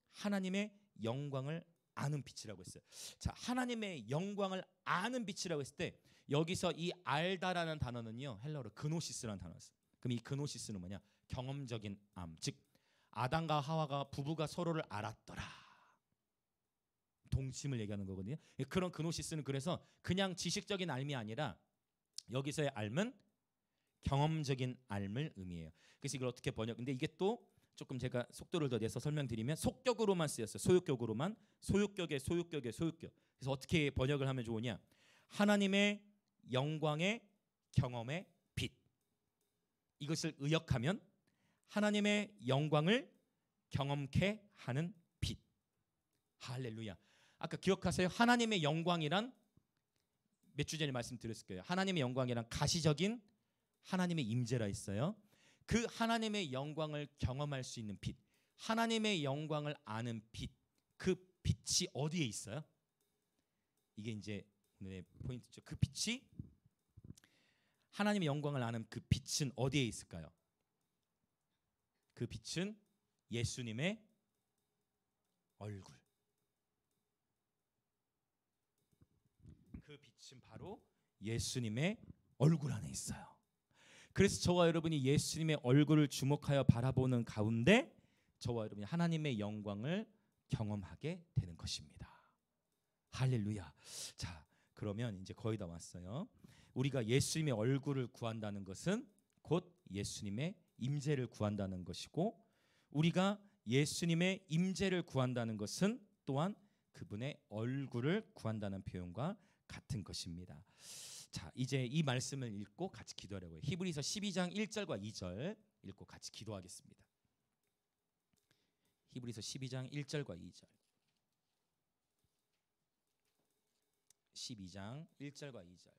하나님의 영광을 아는 빛이라고 했어요. 자, 하나님의 영광을 아는 빛이라고 했을 때 여기서 이 알다라는 단어는요, 헬라어로 그노시스라는 단어였어요. 그럼 이 그노시스는 뭐냐? 경험적인 암, 즉 아담과 하와가 부부가 서로를 알았더라. 동침을 얘기하는 거거든요. 그런 그노시스는 그래서 그냥 지식적인 알미 아니라 여기서의 알은 경험적인 알을 의미해요. 그래서 이걸 어떻게 번역? 근데 이게 또 조금 제가 속도를 더 내서 설명드리면 속격으로만 쓰였어요. 소유격으로만. 소유격의 소유격의 소유격. 그래서 어떻게 번역을 하면 좋으냐? 하나님의 영광의 경험의 빛. 이것을 의역하면 하나님의 영광을 경험케 하는 빛. 할렐루야. 아까 기억하세요? 하나님의 영광이란 몇 주 전에 말씀드렸을 거예요. 하나님의 영광이란 가시적인 하나님의 임재라 했어요. 그 하나님의 영광을 경험할 수 있는 빛, 하나님의 영광을 아는 빛, 그 빛이 어디에 있어요? 이게 이제 오늘의 포인트죠. 그 빛이, 하나님의 영광을 아는 그 빛은 어디에 있을까요? 그 빛은 예수님의 얼굴. 그 빛은 바로 예수님의 얼굴 안에 있어요. 그래서 저와 여러분이 예수님의 얼굴을 주목하여 바라보는 가운데 저와 여러분이 하나님의 영광을 경험하게 되는 것입니다. 할렐루야. 자, 그러면 이제 거의 다 왔어요. 우리가 예수님의 얼굴을 구한다는 것은 곧 예수님의 임재를 구한다는 것이고, 우리가 예수님의 임재를 구한다는 것은 또한 그분의 얼굴을 구한다는 표현과 같은 것입니다. 자, 이제 이 말씀을 읽고 같이 기도하려고 해요. 히브리서 12장 1절과 2절 읽고 같이 기도하겠습니다. 히브리서 12장 1절과 2절. 12장 1절과 2절.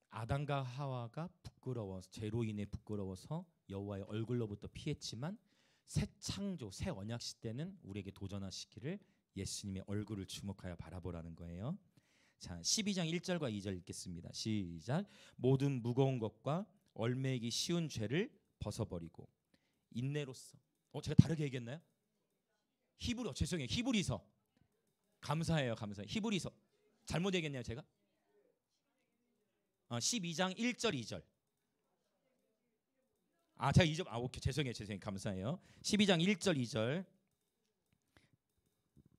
아담과 하와가 부끄러워서, 죄로 인해 부끄러워서 여호와의 얼굴로부터 피했지만 새 창조, 새 언약 시대는 우리에게 도전하시기를 예수님의 얼굴을 주목하여 바라보라는 거예요. 자, 12장 1절과 2절 읽겠습니다. 시작. 모든 무거운 것과 얼매기 쉬운 죄를 벗어버리고 인내로써, 제가 다르게 얘기했나요? 죄송해요. 히브리서. 감사해요. 히브리서. 잘못 얘기했네요, 제가. 12장 1절 2절. 제가 2절. 오케이. 죄송해요. 감사해요. 12장 1절 2절.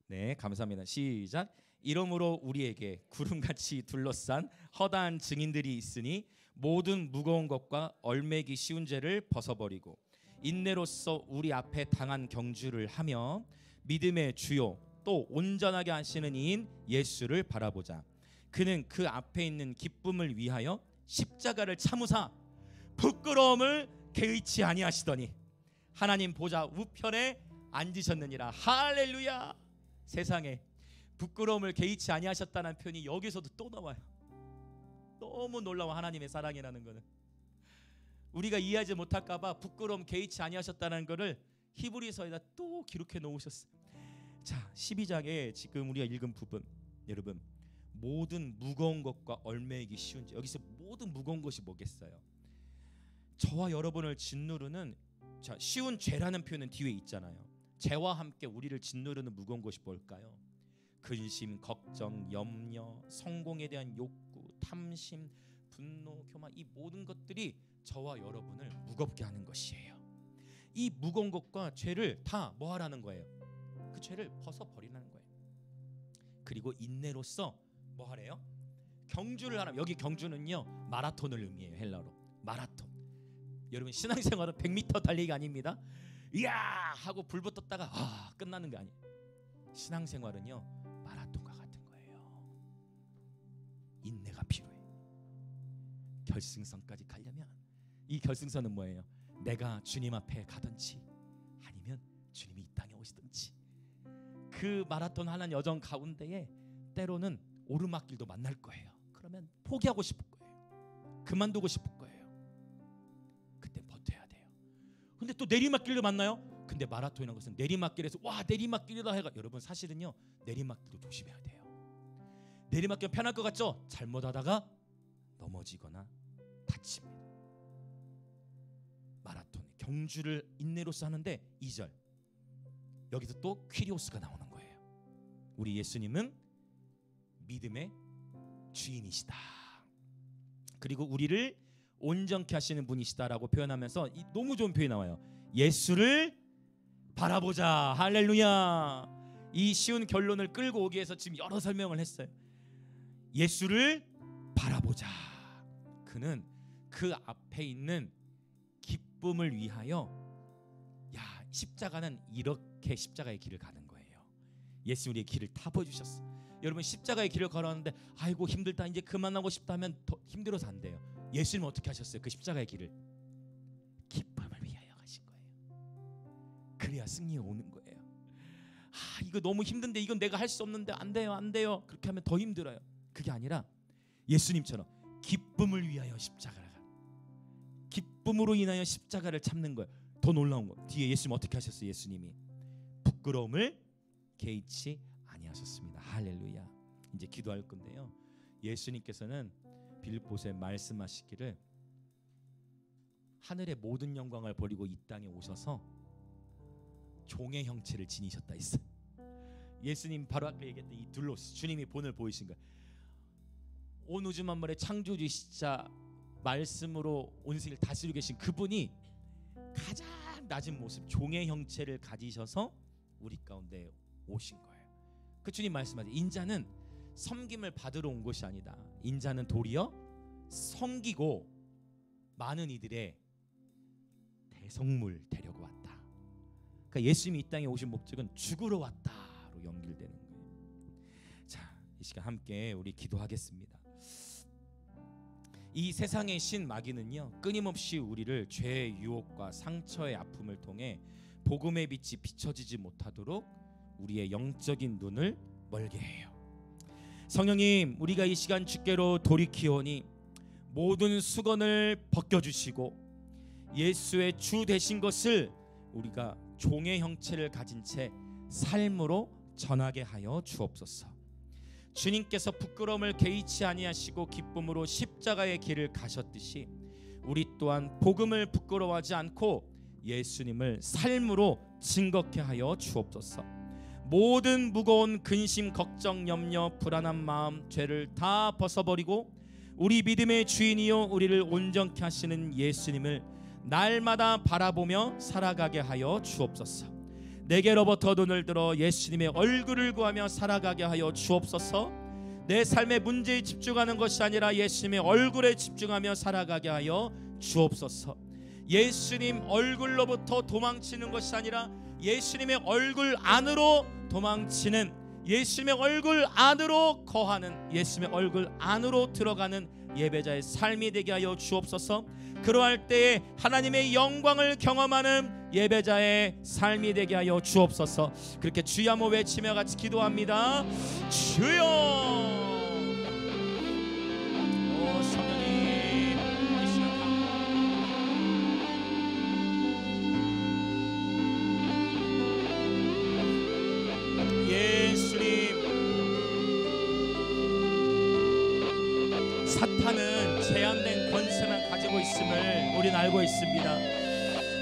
네, 감사합니다. 시작. 이러므로 우리에게 구름같이 둘러싼 허다한 증인들이 있으니 모든 무거운 것과 얼매기 쉬운 죄를 벗어버리고 인내로써 우리 앞에 당한 경주를 하며 믿음의 주요 또 온전하게 하시는 이인 예수를 바라보자. 그는 그 앞에 있는 기쁨을 위하여 십자가를 참으사 부끄러움을 개의치 아니하시더니 하나님 보좌 우편에 앉으셨느니라. 할렐루야. 세상에 부끄러움을 개의치 아니하셨다는 표현이 여기서도 또 나와요. 너무 놀라워. 하나님의 사랑이라는 거는 우리가 이해하지 못할까 봐 부끄러움 개의치 아니하셨다는 거를 히브리서에다 또 기록해 놓으셨어요. 자, 12장에 지금 우리가 읽은 부분, 여러분 모든 무거운 것과 얼매이기 쉬운 죄. 여기서 모든 무거운 것이 뭐겠어요? 저와 여러분을 짓누르는, 자, 쉬운 죄라는 표현은 뒤에 있잖아요. 죄와 함께 우리를 짓누르는 무거운 것이 뭘까요? 근심, 걱정, 염려, 성공에 대한 욕구, 탐심, 분노, 교만, 이 모든 것들이 저와 여러분을 무겁게 하는 것이에요. 이 무거운 것과 죄를 다 뭐 하라는 거예요? 그 죄를 벗어버리라는 거예요. 그리고 인내로써 뭐 하래요? 경주를 하라. 여기 경주는요 마라톤을 의미해요. 헬라로 마라톤. 여러분 신앙생활은 100m 달리기가 아닙니다. 이야 하고 불 붙었다가 끝나는 게 아니에요. 신앙생활은요 마라톤과 같은 거예요. 인내가 필요해. 결승선까지 가려면 이 결승선은 뭐예요? 내가 주님 앞에 가든지 아니면 주님이 이 땅에 오시든지, 그 마라톤 하는 여정 가운데에 때로는 오르막길도 만날 거예요. 그러면 포기하고 싶을 거예요. 그만두고 싶을 거예요. 그때 버텨야 돼요. 근데 또 내리막길도 만나요. 근데 마라톤이라는 것은 내리막길에서 와 내리막길이다 해가, 여러분 사실은요 내리막길도 조심해야 돼요. 내리막길 편할 것 같죠? 잘못하다가 넘어지거나 다칩니다. 마라톤 경주를 인내로서 하는데 2절 여기서 또 퀴리오스가 나오는 거예요. 우리 예수님은 믿음의 주인이시다. 그리고 우리를 온전케 하시는 분이시다라고 표현하면서 이 너무 좋은 표현이 나와요. 예수를 바라보자. 할렐루야. 이 쉬운 결론을 끌고 오기 위해서 지금 여러 설명을 했어요. 예수를 바라보자. 그는 그 앞에 있는 기쁨을 위하여, 야 십자가는 이렇게 십자가의 길을 가는 거예요. 예수 우리의 길을 다 보여주셨어. 여러분 십자가의 길을 걸었는데 아이고 힘들다 이제 그만하고 싶다 하면 더 힘들어서 안 돼요. 예수님은 어떻게 하셨어요? 그 십자가의 길을 기쁨을 위하여 가신 거예요. 그래야 승리가 오는 거예요. 이거 너무 힘든데 이건 내가 할 수 없는데 안 돼요 안 돼요 그렇게 하면 더 힘들어요. 그게 아니라 예수님처럼 기쁨을 위하여 십자가를, 기쁨으로 인하여 십자가를 참는 거예요. 더 놀라운 거 뒤에 예수님 어떻게 하셨어요? 예수님이 부끄러움을 개의치 아니하셨습니다. 할렐루야. 이제 기도할 건데요, 예수님께서는 빌립보서에 말씀하시기를 하늘의 모든 영광을 버리고 이 땅에 오셔서 종의 형체를 지니셨다 했어요. 예수님 바로 아까 얘기했던 이 둘로스, 주님이 본을 보이신 거예요. 온 우주 만물의 창조주이시자 말씀으로 온 세계를 다스리고 계신 그분이 가장 낮은 모습 종의 형체를 가지셔서 우리 가운데 오신 거예요. 그 주님 말씀하세요. 인자는 섬김을 받으러 온 것이 아니다. 인자는 도리어 섬기고 많은 이들의 대성물 되려고 왔다. 그러니까 예수님이 이 땅에 오신 목적은 죽으러 왔다로 연결되는 거예요. 자, 이 시간 함께 우리 기도하겠습니다. 이 세상의 신 마귀는요 끊임없이 우리를 죄의 유혹과 상처의 아픔을 통해 복음의 빛이 비춰지지 못하도록 우리의 영적인 눈을 멀게 해요. 성령님, 우리가 이 시간 주께로 돌이키오니 모든 수건을 벗겨주시고 예수의 주 되신 것을 우리가 종의 형체를 가진 채 삶으로 전하게 하여 주옵소서. 주님께서 부끄러움을 개의치 아니하시고 기쁨으로 십자가의 길을 가셨듯이 우리 또한 복음을 부끄러워하지 않고 예수님을 삶으로 증거케 하여 주옵소서. 모든 무거운 근심, 걱정, 염려, 불안한 마음, 죄를 다 벗어버리고 우리 믿음의 주인이요 우리를 온전케 하시는 예수님을 날마다 바라보며 살아가게 하여 주옵소서. 내게로부터 눈을 들어 예수님의 얼굴을 구하며 살아가게 하여 주옵소서. 내 삶의 문제에 집중하는 것이 아니라 예수님의 얼굴에 집중하며 살아가게 하여 주옵소서. 예수님 얼굴로부터 도망치는 것이 아니라 예수님의 얼굴 안으로 도망치는, 예수님의 얼굴 안으로 거하는, 예수님의 얼굴 안으로 들어가는 예배자의 삶이 되게 하여 주옵소서. 그러할 때에 하나님의 영광을 경험하는 예배자의 삶이 되게 하여 주옵소서. 그렇게 주여 한번 외치며 같이 기도합니다. 주여. 오 성령님, 이 시간 예수님, 사탄은 제한된 권세만 가지고 있음을 우리는 알고 있습니다.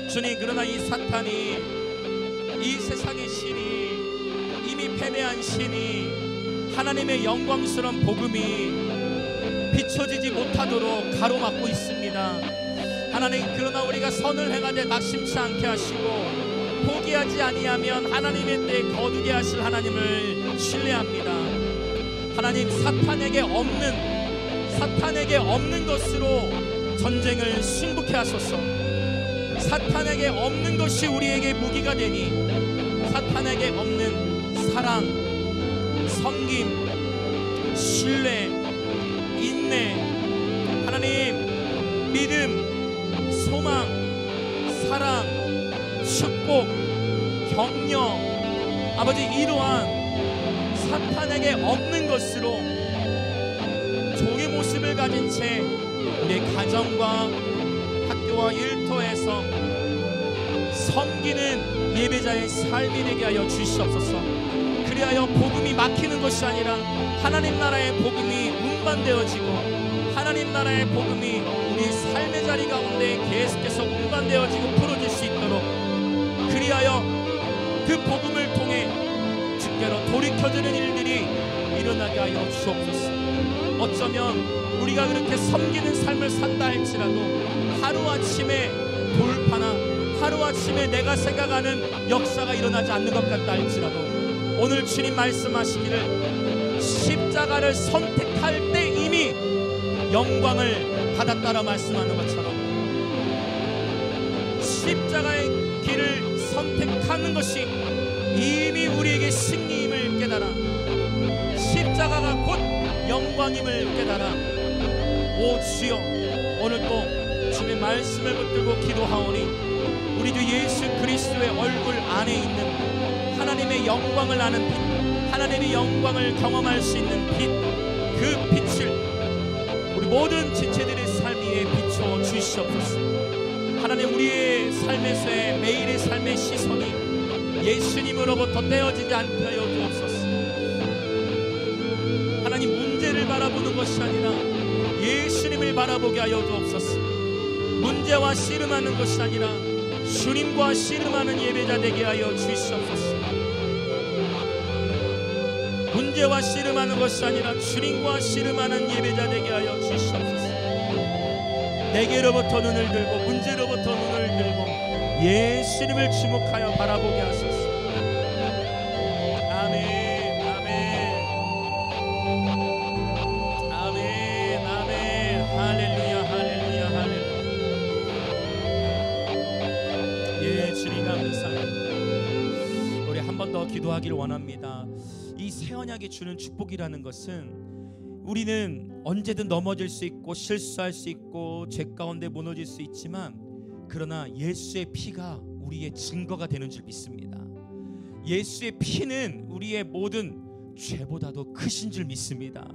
주님, 그러나 이 사탄이, 이 세상의 신이, 이미 패배한 신이 하나님의 영광스러운 복음이 비춰지지 못하도록 가로막고 있습니다. 하나님, 그러나 우리가 선을 행하되 낙심치 않게 하시고 포기하지 아니하면 하나님의 때에 거두게 하실 하나님을 신뢰합니다. 하나님, 사탄에게 없는 것으로 전쟁을 승복해 하소서. 사탄에게 없는 것이 우리에게 무기가 되니 사탄에게 없는 사랑, 섬김, 신뢰, 인내, 하나님, 믿음, 소망, 사랑, 축복, 격려, 아버지, 이러한 사탄에게 없는 것으로 종의 모습을 가진 채 우리의 가정과 학교와 일터에서 섬기는 예배자의 삶이 되게 하여 주시옵소서. 그리하여 복음이 막히는 것이 아니라 하나님 나라의 복음이 운반되어지고 하나님 나라의 복음이 우리의 삶의 자리 가운데 계속해서 운반되어지고 풀어질 수 있도록, 그리하여 그 복음을 통해 주께로 돌이켜지는 일들이 일어나게 하여 주옵소서. 어쩌면 우리가 그렇게 섬기는 삶을 산다 할지라도 하루아침에 돌파나 하루아침에 내가 생각하는 역사가 일어나지 않는 것 같다 할지라도 오늘 주님 말씀하시기를 십자가를 선택할 때 이미 영광을 받았다라 말씀하는 것처럼 십자가의 길을 선택하는 것이 이미 우리에게 승리임을 깨달아 십자가가 곧 영광임을 깨달아 오 주여, 오늘 또 주님의 말씀을 붙들고 기도하오니 우리 주 예수 그리스도의 얼굴 안에 있는 하나님의 영광을 아는 빛, 하나님의 영광을 경험할 수 있는 빛, 그 빛을 우리 모든 지체들의 삶 위에 비춰 주시옵소서. 하나님, 우리의 삶에서의 매일의 삶의 시선이 예수님으로부터 떼어지지 않게 하여 주옵소서. 하나님, 문제를 바라보는 것이 아니라 예수님을 바라보게 하여 주옵소서. 문제와 씨름하는 것이 아니라 주님과 씨름하는 예배자 되게 하여 주시옵소서. 문제와 씨름하는 것이 아니라 주님과 씨름하는 예배자 되게 하여 주시옵소서. 내게로부터 눈을 들고 문제로부터 눈을 들고 예수님을 주목하여 바라보게 하소서. 아멘, 아멘, 아멘, 아멘. 할렐루야, 할렐루야, 할렐루야. 예, 주님 감사합니다. 우리 한 번 더 기도하기를 원합니다. 이 새 언약이 주는 축복이라는 것은 우리는 언제든 넘어질 수 있고 실수할 수 있고 죄 가운데 무너질 수 있지만, 그러나 예수의 피가 우리의 증거가 되는 줄 믿습니다. 예수의 피는 우리의 모든 죄보다도 크신 줄 믿습니다.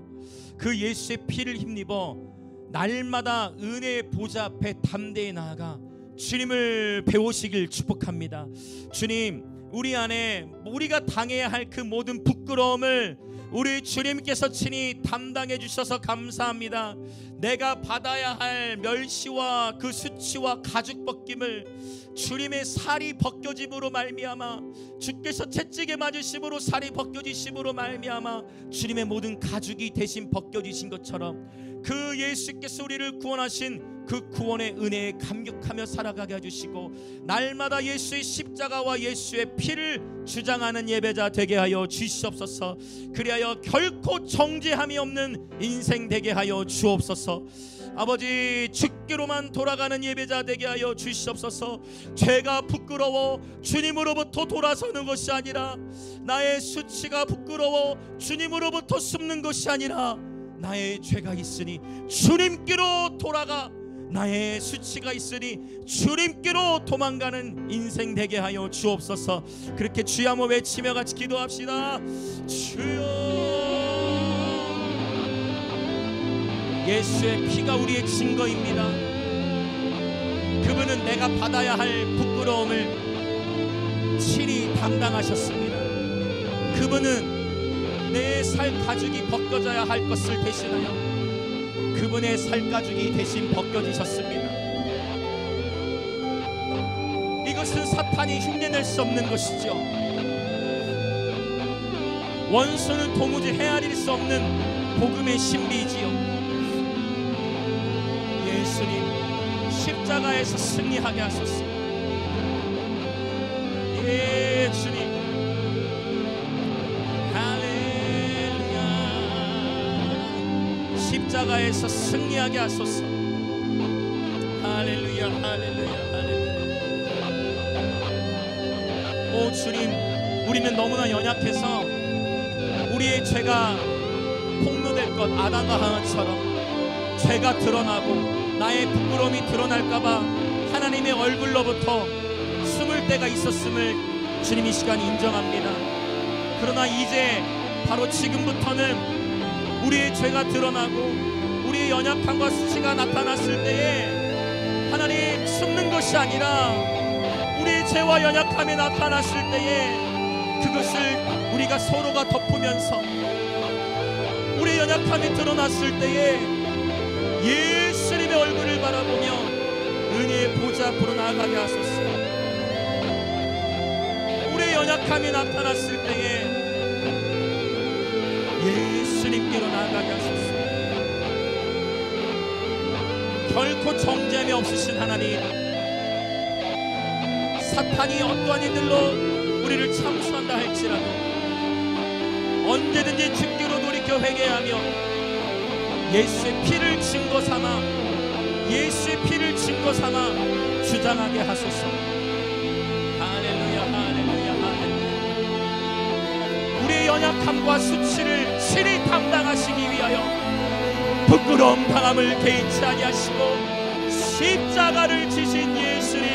그 예수의 피를 힘입어 날마다 은혜의 보좌 앞에 담대히 나아가 주님을 배우시길 축복합니다. 주님, 우리 안에 우리가 당해야 할 그 모든 부끄러움을 우리 주님께서 친히 담당해 주셔서 감사합니다. 내가 받아야 할 멸시와 그 수치와 가죽 벗김을 주님의 살이 벗겨짐으로 말미암아, 주께서 채찍에 맞으심으로 살이 벗겨지심으로 말미암아 주님의 모든 가죽이 대신 벗겨지신 것처럼 그 예수께서 우리를 구원하신 그 구원의 은혜에 감격하며 살아가게 해주시고 날마다 예수의 십자가와 예수의 피를 주장하는 예배자 되게 하여 주시옵소서. 그리하여 결코 정죄함이 없는 인생 되게 하여 주옵소서. 아버지, 죽기로만 돌아가는 예배자 되게 하여 주시옵소서. 죄가 부끄러워 주님으로부터 돌아서는 것이 아니라, 나의 수치가 부끄러워 주님으로부터 숨는 것이 아니라, 나의 죄가 있으니 주님께로 돌아가, 나의 수치가 있으니 주님께로 도망가는 인생 되게 하여 주옵소서. 그렇게 주여 한번 외치며 같이 기도합시다. 주여, 예수의 피가 우리의 증거입니다. 그분은 내가 받아야 할 부끄러움을 친히 담당하셨습니다. 그분은 내 살 가죽이 벗겨져야 할 것을 대신하여 그분의 살 가죽이 대신 벗겨지셨습니다. 이것은 사탄이 흉내낼 수 없는 것이죠. 원수는 도무지 헤아릴 수 없는 복음의 신비지요. 예수님 십자가에서 승리하게 하소서. 예수님 십자가에서 승리하게 하소서. 할렐루야, 할렐루야, 할렐루야. 오 주님, 우리는 너무나 연약해서 우리의 죄가 폭로될 것, 아담과 하와처럼 죄가 드러나고 나의 부끄러움이 드러날까봐 하나님의 얼굴로부터 숨을 때가 있었음을 주님 이 시간 인정합니다. 그러나 이제 바로 지금부터는 우리의 죄가 드러나고 우리의 연약함과 수치가 나타났을 때에 하나님 숨는 것이 아니라, 우리의 죄와 연약함이 나타났을 때에 그것을 우리가 서로가 덮으면서, 우리의 연약함이 드러났을 때에 예수님의 얼굴을 바라보며 은혜의 보좌 앞으로 나아가게 하소서. 우리의 연약함이 나타났을 때에 예수님께로 나아가게 하소서. 결코 정죄함이 없으신 하나님, 사탄이 어떠한 이들로 우리를 참수한다 할지라도 언제든지 죽기로 돌이켜 회개하며 예수의 피를 증거 삼아, 예수의 피를 증거 삼아 주장하게 하소서. 할렐루야, 할렐루야, 할렐루야. 우리의 연약함과 수치를 친히 담당하시기 위하여 부끄러움 당함을 개의치 아니하시고 십자가를 지신 예수님,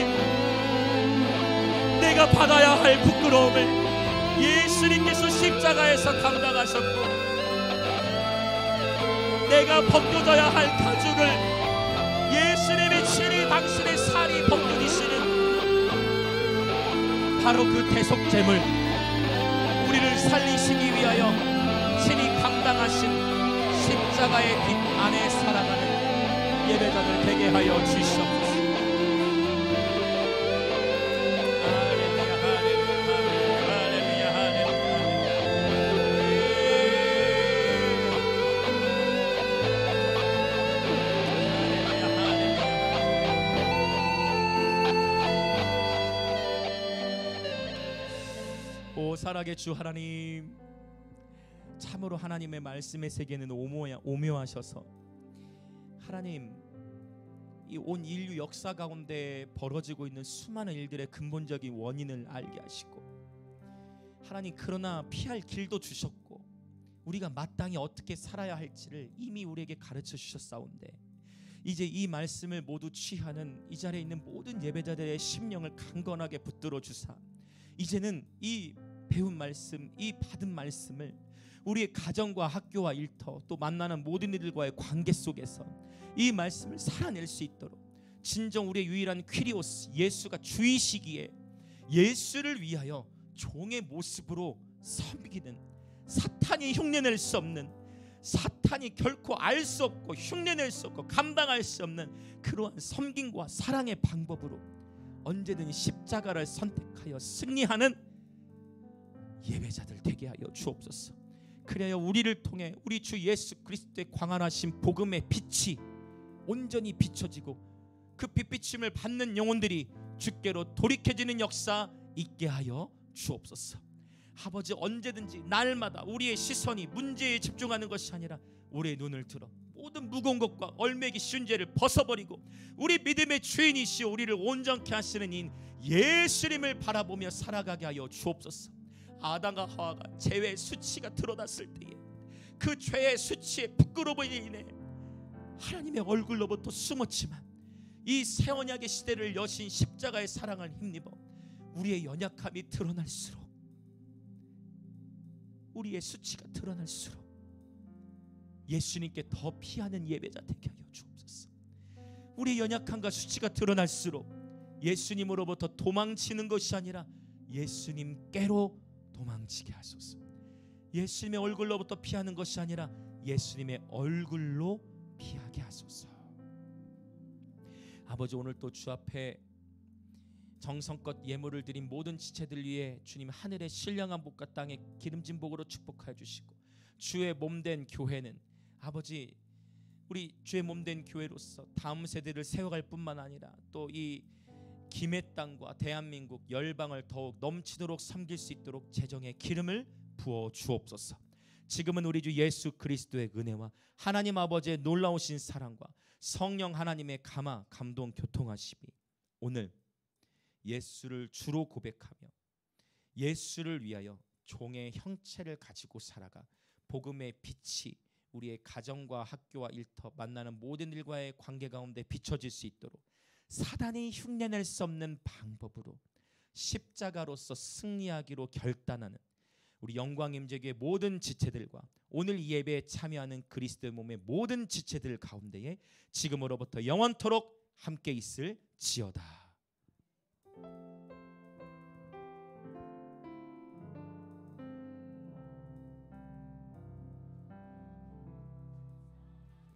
내가 받아야 할 부끄러움을 예수님께서 십자가에서 담당하셨고, 내가 벗겨져야 할 가죽을 예수님이 친히 당신의 살이 벗겨지시는 바로 그 대속죄물, 우리를 살리시기 위하여 친히 감당하신 십자가의 빛 안에 살아가는 예배자들 되게 하여 주시옵소서. 할렐루야, 할렐루야, 할렐루야, 할렐루야. 오 살아계 주 하나님, 참으로 하나님의 말씀의 세계는 오묘하셔서 하나님, 이 온 인류 역사 가운데 벌어지고 있는 수많은 일들의 근본적인 원인을 알게 하시고, 하나님 그러나 피할 길도 주셨고 우리가 마땅히 어떻게 살아야 할지를 이미 우리에게 가르쳐 주셨사온데, 이제 이 말씀을 모두 취하는 이 자리에 있는 모든 예배자들의 심령을 강건하게 붙들어 주사, 이제는 이 배운 말씀, 이 받은 말씀을 우리의 가정과 학교와 일터, 또 만나는 모든 이들과의 관계 속에서 이 말씀을 살아낼 수 있도록, 진정 우리의 유일한 퀴리오스 예수가 주이시기에 예수를 위하여 종의 모습으로 섬기는, 사탄이 흉내낼 수 없는, 사탄이 결코 알 수 없고 흉내낼 수 없고 감당할 수 없는 그러한 섬김과 사랑의 방법으로 언제든 십자가를 선택하여 승리하는 예배자들 되게 하여 주옵소서. 그래야 우리를 통해 우리 주 예수 그리스도의 광활하신 복음의 빛이 온전히 비춰지고 그 빛비침을 받는 영혼들이 주께로 돌이켜지는 역사 있게 하여 주옵소서. 아버지, 언제든지 날마다 우리의 시선이 문제에 집중하는 것이 아니라 우리의 눈을 들어 모든 무거운 것과 얼매기 쉬운 죄를 벗어버리고 우리 믿음의 주인이시오 우리를 온전케 하시는 인 예수님을 바라보며 살아가게 하여 주옵소서. 아담과 하와가 죄의 수치가 드러났을 때에 그 죄의 수치의 부끄러움으로 인해 하나님의 얼굴로부터 숨었지만 이 새 언약의 시대를 여신 십자가의 사랑을 힘입어 우리의 연약함이 드러날수록, 우리의 수치가 드러날수록 예수님께 더 피하는 예배자 되게 하여 주옵소서. 우리의 연약함과 수치가 드러날수록 예수님으로부터 도망치는 것이 아니라 예수님께로 도망치게 하소서. 예수님의 얼굴로부터 피하는 것이 아니라 예수님의 얼굴로 피하게 하소서. 아버지, 오늘 또 주 앞에 정성껏 예물을 드린 모든 지체들 위해 주님 하늘의 신령한 복과 땅의 기름진 복으로 축복하여 주시고, 주의 몸된 교회는 아버지, 우리 주의 몸된 교회로서 다음 세대를 세워갈 뿐만 아니라 또 이 김해 땅과 대한민국 열방을 더욱 넘치도록 섬길 수 있도록 재정의 기름을 부어 주옵소서. 지금은 우리 주 예수 그리스도의 은혜와 하나님 아버지의 놀라우신 사랑과 성령 하나님의 감화, 감동, 교통하심이 오늘 예수를 주로 고백하며 예수를 위하여 종의 형체를 가지고 살아가 복음의 빛이 우리의 가정과 학교와 일터 만나는 모든 일과의 관계 가운데 비춰질 수 있도록 사단이 흉내낼 수 없는 방법으로 십자가로서 승리하기로 결단하는 우리 영광임재교의 모든 지체들과 오늘 이 예배에 참여하는 그리스도의 몸의 모든 지체들 가운데에 지금으로부터 영원토록 함께 있을지어다.